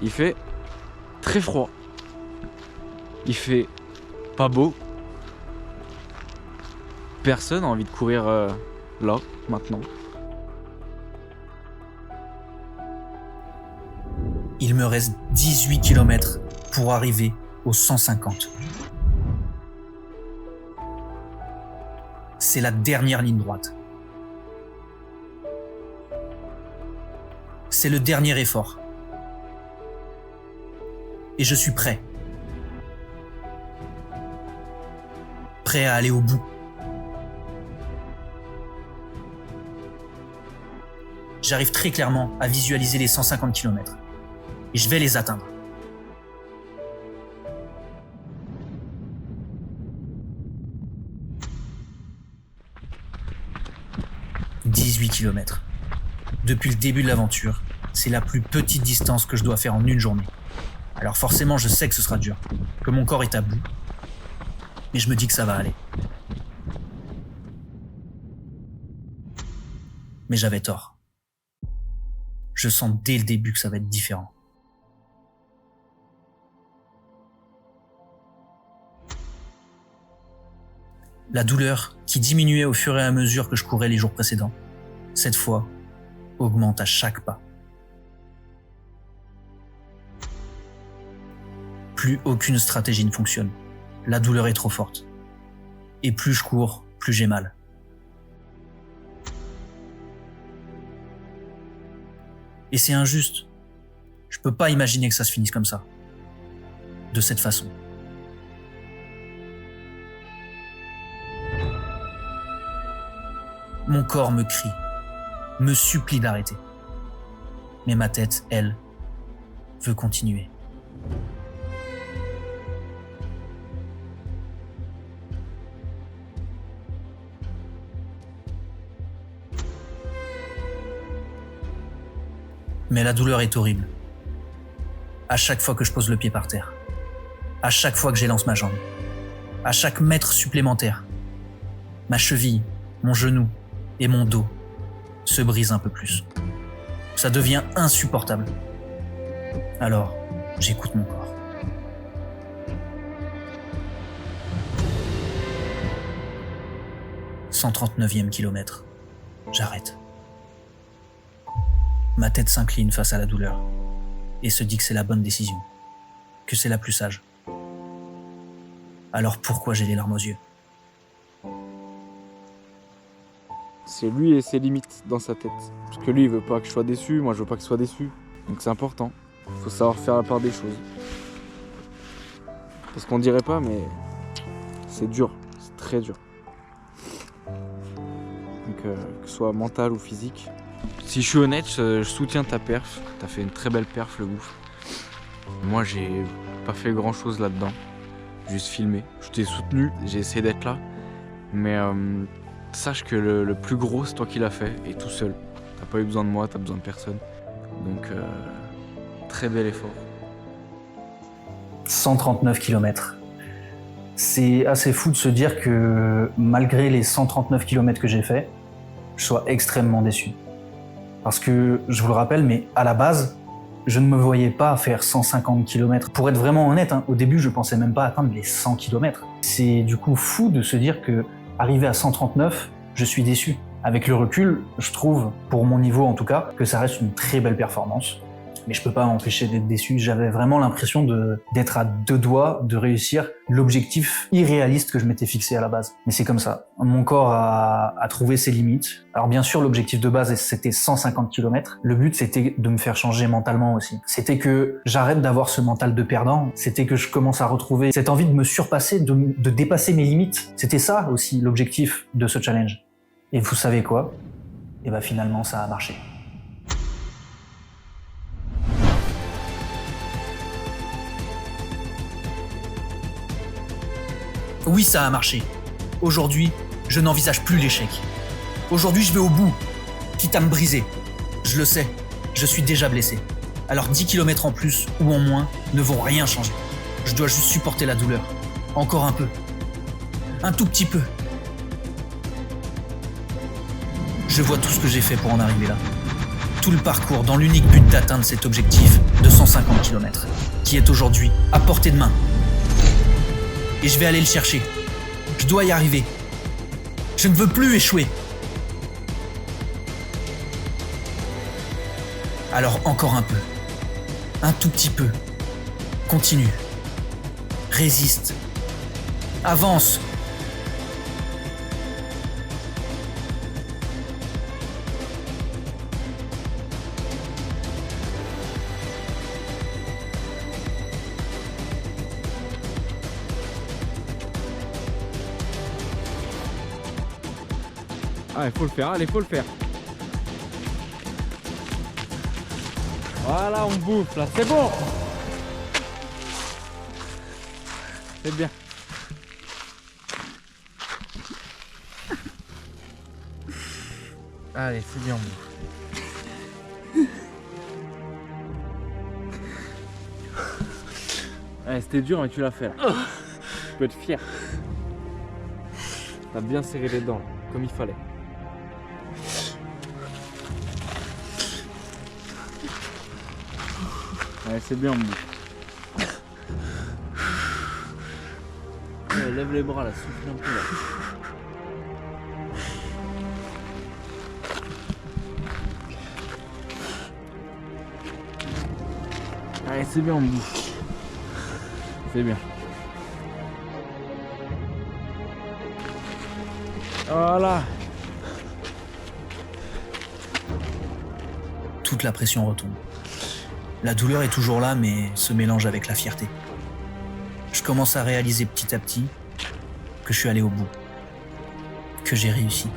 il fait très froid. Il fait pas beau. Personne n'a envie de courir là, maintenant. Il me reste 18 km pour arriver aux 150. C'est la dernière ligne droite. C'est le dernier effort. Et je suis prêt. Prêt à aller au bout. J'arrive très clairement à visualiser les 150 km. Et je vais les atteindre. « 18 km. Depuis le début de l'aventure, c'est la plus petite distance que je dois faire en une journée. Alors forcément, je sais que ce sera dur, que mon corps est à bout. Mais je me dis que ça va aller. Mais j'avais tort. Je sens dès le début que ça va être différent. La douleur, qui diminuait au fur et à mesure que je courais les jours précédents, cette fois, augmente à chaque pas. Plus aucune stratégie ne fonctionne. La douleur est trop forte. Et plus je cours, plus j'ai mal. Et c'est injuste. Je peux pas imaginer que ça se finisse comme ça. De cette façon. Mon corps me crie, me supplie d'arrêter. Mais ma tête, elle, veut continuer. Mais la douleur est horrible. À chaque fois que je pose le pied par terre, à chaque fois que j'élance ma jambe, à chaque mètre supplémentaire, ma cheville, mon genou et mon dos se brisent un peu plus. Ça devient insupportable. Alors, j'écoute mon corps. « 139e kilomètre. J'arrête. Ma tête s'incline face à la douleur et se dit que c'est la bonne décision, que c'est la plus sage. Alors pourquoi j'ai les larmes aux yeux ? C'est lui et ses limites dans sa tête. Parce que lui, il veut pas que je sois déçu, moi je veux pas que je sois déçu. Donc c'est important. Faut savoir faire la part des choses. Parce qu'on dirait pas, mais c'est dur, c'est très dur. Donc que ce soit mental ou physique. Si je suis honnête, je soutiens ta perf. T'as fait une très belle perf, le gouffre. Moi, j'ai pas fait grand chose là-dedans. Juste filmé. Je t'ai soutenu, j'ai essayé d'être là. Mais sache que le plus gros, c'est toi qui l'as fait, et tout seul. T'as pas eu besoin de moi, t'as besoin de personne. Donc, très bel effort. 139 km. C'est assez fou de se dire que malgré les 139 km que j'ai fait, je sois extrêmement déçu. Parce que, je vous le rappelle, mais à la base, je ne me voyais pas faire 150 km. Pour être vraiment honnête, au début, je pensais même pas atteindre les 100 km. C'est du coup fou de se dire que, arrivé à 139, je suis déçu. Avec le recul, je trouve, pour mon niveau en tout cas, que ça reste une très belle performance. mais je peux pas m'empêcher d'être déçu. J'avais vraiment l'impression d'être à 2 doigts de réussir l'objectif irréaliste que je m'étais fixé à la base. Mais c'est comme ça. Mon corps a trouvé ses limites. Alors bien sûr, l'objectif de base, c'était 150 km. Le but, c'était de me faire changer mentalement aussi. C'était que j'arrête d'avoir ce mental de perdant. C'était que je commence à retrouver cette envie de me surpasser, de dépasser mes limites. C'était ça aussi l'objectif de ce challenge. Et vous savez quoi? Et bah finalement, ça a marché. Oui, ça a marché. Aujourd'hui, je n'envisage plus l'échec. Aujourd'hui, je vais au bout, quitte à me briser. Je le sais, je suis déjà blessé. Alors 10 km en plus ou en moins ne vont rien changer. Je dois juste supporter la douleur. Encore un peu. Un tout petit peu. Je vois tout ce que j'ai fait pour en arriver là. Tout le parcours dans l'unique but d'atteindre cet objectif de 150 km, qui est aujourd'hui à portée de main. Et je vais aller le chercher. Je dois y arriver. Je ne veux plus échouer. Alors encore un peu. Un tout petit peu. Continue. Résiste. Avance. Ah, il faut le faire, allez, faut le faire. Voilà, on bouffe là, c'est bon. C'est bien. Allez, c'est bien, on bouffe. Allez, c'était dur, mais tu l'as fait là. Tu peux être fier. T'as bien serré les dents, comme il fallait. Ouais, c'est bien, mon. Ouais, lève les bras là, souffle un peu là. Allez, c'est bien, mon. C'est bien. Voilà. Toute la pression retombe. La douleur est toujours là, mais se mélange avec la fierté. Je commence à réaliser petit à petit que je suis allé au bout, que j'ai réussi.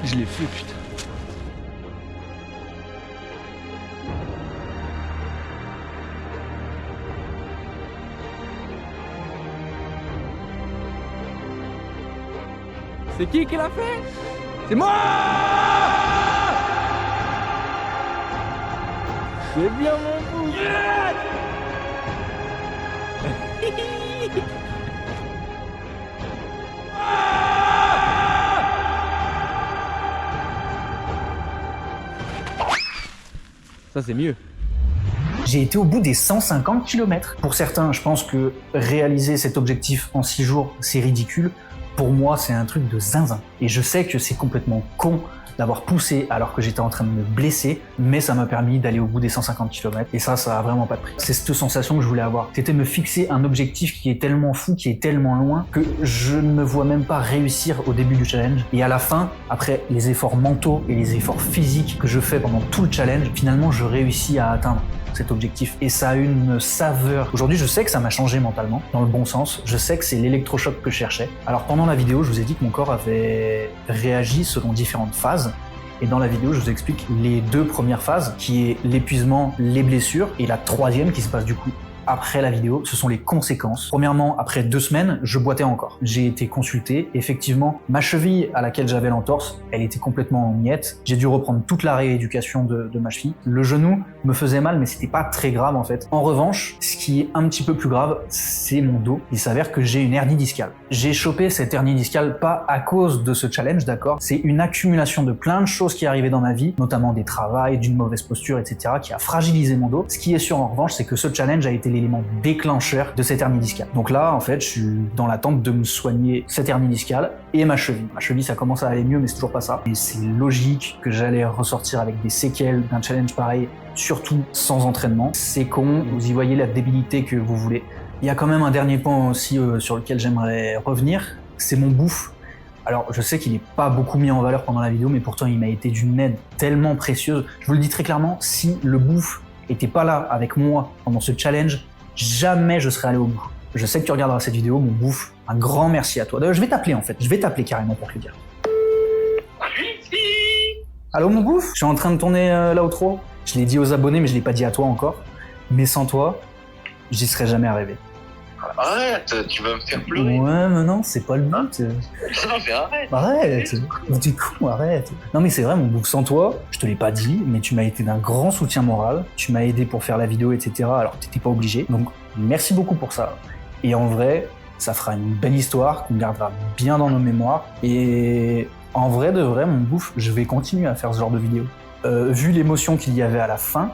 Je l'ai fait, putain. C'est qui l'a fait? C'est moi! C'est bien mon bout! Yes! Ça c'est mieux. J'ai été au bout des 150 km. Pour certains, je pense que réaliser cet objectif en 6 jours, c'est ridicule. Pour moi, c'est un truc de zinzin. Et je sais que c'est complètement con d'avoir poussé alors que j'étais en train de me blesser, mais ça m'a permis d'aller au bout des 150 km. Et ça a vraiment pas de prix. C'est cette sensation que je voulais avoir. C'était me fixer un objectif qui est tellement fou, qui est tellement loin, que je ne me vois même pas réussir au début du challenge. Et à la fin, après les efforts mentaux et les efforts physiques que je fais pendant tout le challenge, finalement, je réussis à atteindre cet objectif. Et ça a une saveur. Aujourd'hui, je sais que ça m'a changé mentalement, dans le bon sens. Je sais que c'est l'électrochoc que je cherchais. Alors pendant la vidéo, je vous ai dit que mon corps avait réagi selon différentes phases. Et dans la vidéo, je vous explique les 2 premières phases, qui est l'épuisement, les blessures, et la 3e qui se passe du coup après la vidéo, ce sont les conséquences. Premièrement, après 2 semaines, je boitais encore. J'ai été consulté. Effectivement, ma cheville à laquelle j'avais l'entorse, elle était complètement en miettes. J'ai dû reprendre toute la rééducation de ma cheville. Le genou me faisait mal, mais c'était pas très grave en fait. En revanche, ce qui est un petit peu plus grave, c'est mon dos. Il s'avère que j'ai une hernie discale. J'ai chopé cette hernie discale pas à cause de ce challenge, d'accord? C'est une accumulation de plein de choses qui arrivaient dans ma vie, notamment des travails, d'une mauvaise posture, etc., qui a fragilisé mon dos. Ce qui est sûr en revanche, c'est que ce challenge a été l'élément déclencheur de cette hernie discale. Donc là, en fait, je suis dans l'attente de me soigner cette hernie discale et ma cheville. Ma cheville, ça commence à aller mieux, mais c'est toujours pas ça. Et c'est logique que j'allais ressortir avec des séquelles d'un challenge pareil, surtout sans entraînement. C'est con, vous y voyez la débilité que vous voulez. Il y a quand même un dernier point aussi sur lequel j'aimerais revenir, c'est mon bouffe. Alors, je sais qu'il n'est pas beaucoup mis en valeur pendant la vidéo, mais pourtant, il m'a été d'une aide tellement précieuse. Je vous le dis très clairement, si le bouffe était pas là avec moi pendant ce challenge, jamais je serais allé au bout. Je sais que tu regarderas cette vidéo, mon bouffe. Un grand merci à toi. D'ailleurs, je vais t'appeler en fait. Je vais t'appeler carrément pour te le dire. Allô, mon bouffe? Je suis en train de tourner l'outro. Je l'ai dit aux abonnés, mais je l'ai pas dit à toi encore. Mais sans toi, j'y serais jamais arrivé. Arrête, tu vas me faire pleurer. Ouais, mais non, c'est pas le but. Non, mais arrête. Arrête, t'es con, arrête. Non mais c'est vrai, mon bouffe, sans toi, je te l'ai pas dit, mais tu m'as été d'un grand soutien moral, tu m'as aidé pour faire la vidéo, etc. Alors t'étais pas obligé, donc merci beaucoup pour ça. Et en vrai, ça fera une belle histoire qu'on gardera bien dans nos mémoires. Et en vrai de vrai, mon bouffe, je vais continuer à faire ce genre de vidéo. Vu l'émotion qu'il y avait à la fin,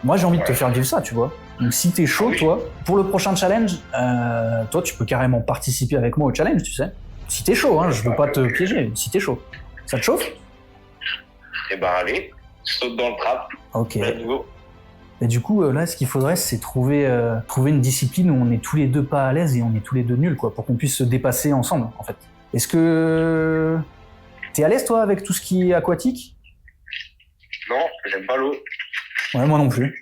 moi j'ai envie de te faire vivre ça, tu vois. Donc si t'es chaud, toi, pour le prochain challenge, toi tu peux carrément participer avec moi au challenge, tu sais. Si t'es chaud, hein, je veux pas te piéger, si t'es chaud. Ça te chauffe? Eh ben allez, saute dans le trap. Ok. Let's go. Et du coup, là, ce qu'il faudrait, c'est trouver une discipline où on est tous les deux pas à l'aise et on est tous les deux nuls, quoi, pour qu'on puisse se dépasser ensemble, en fait. Est-ce que t'es à l'aise, toi, avec tout ce qui est aquatique? Non, j'aime pas l'eau. Ouais, moi non plus.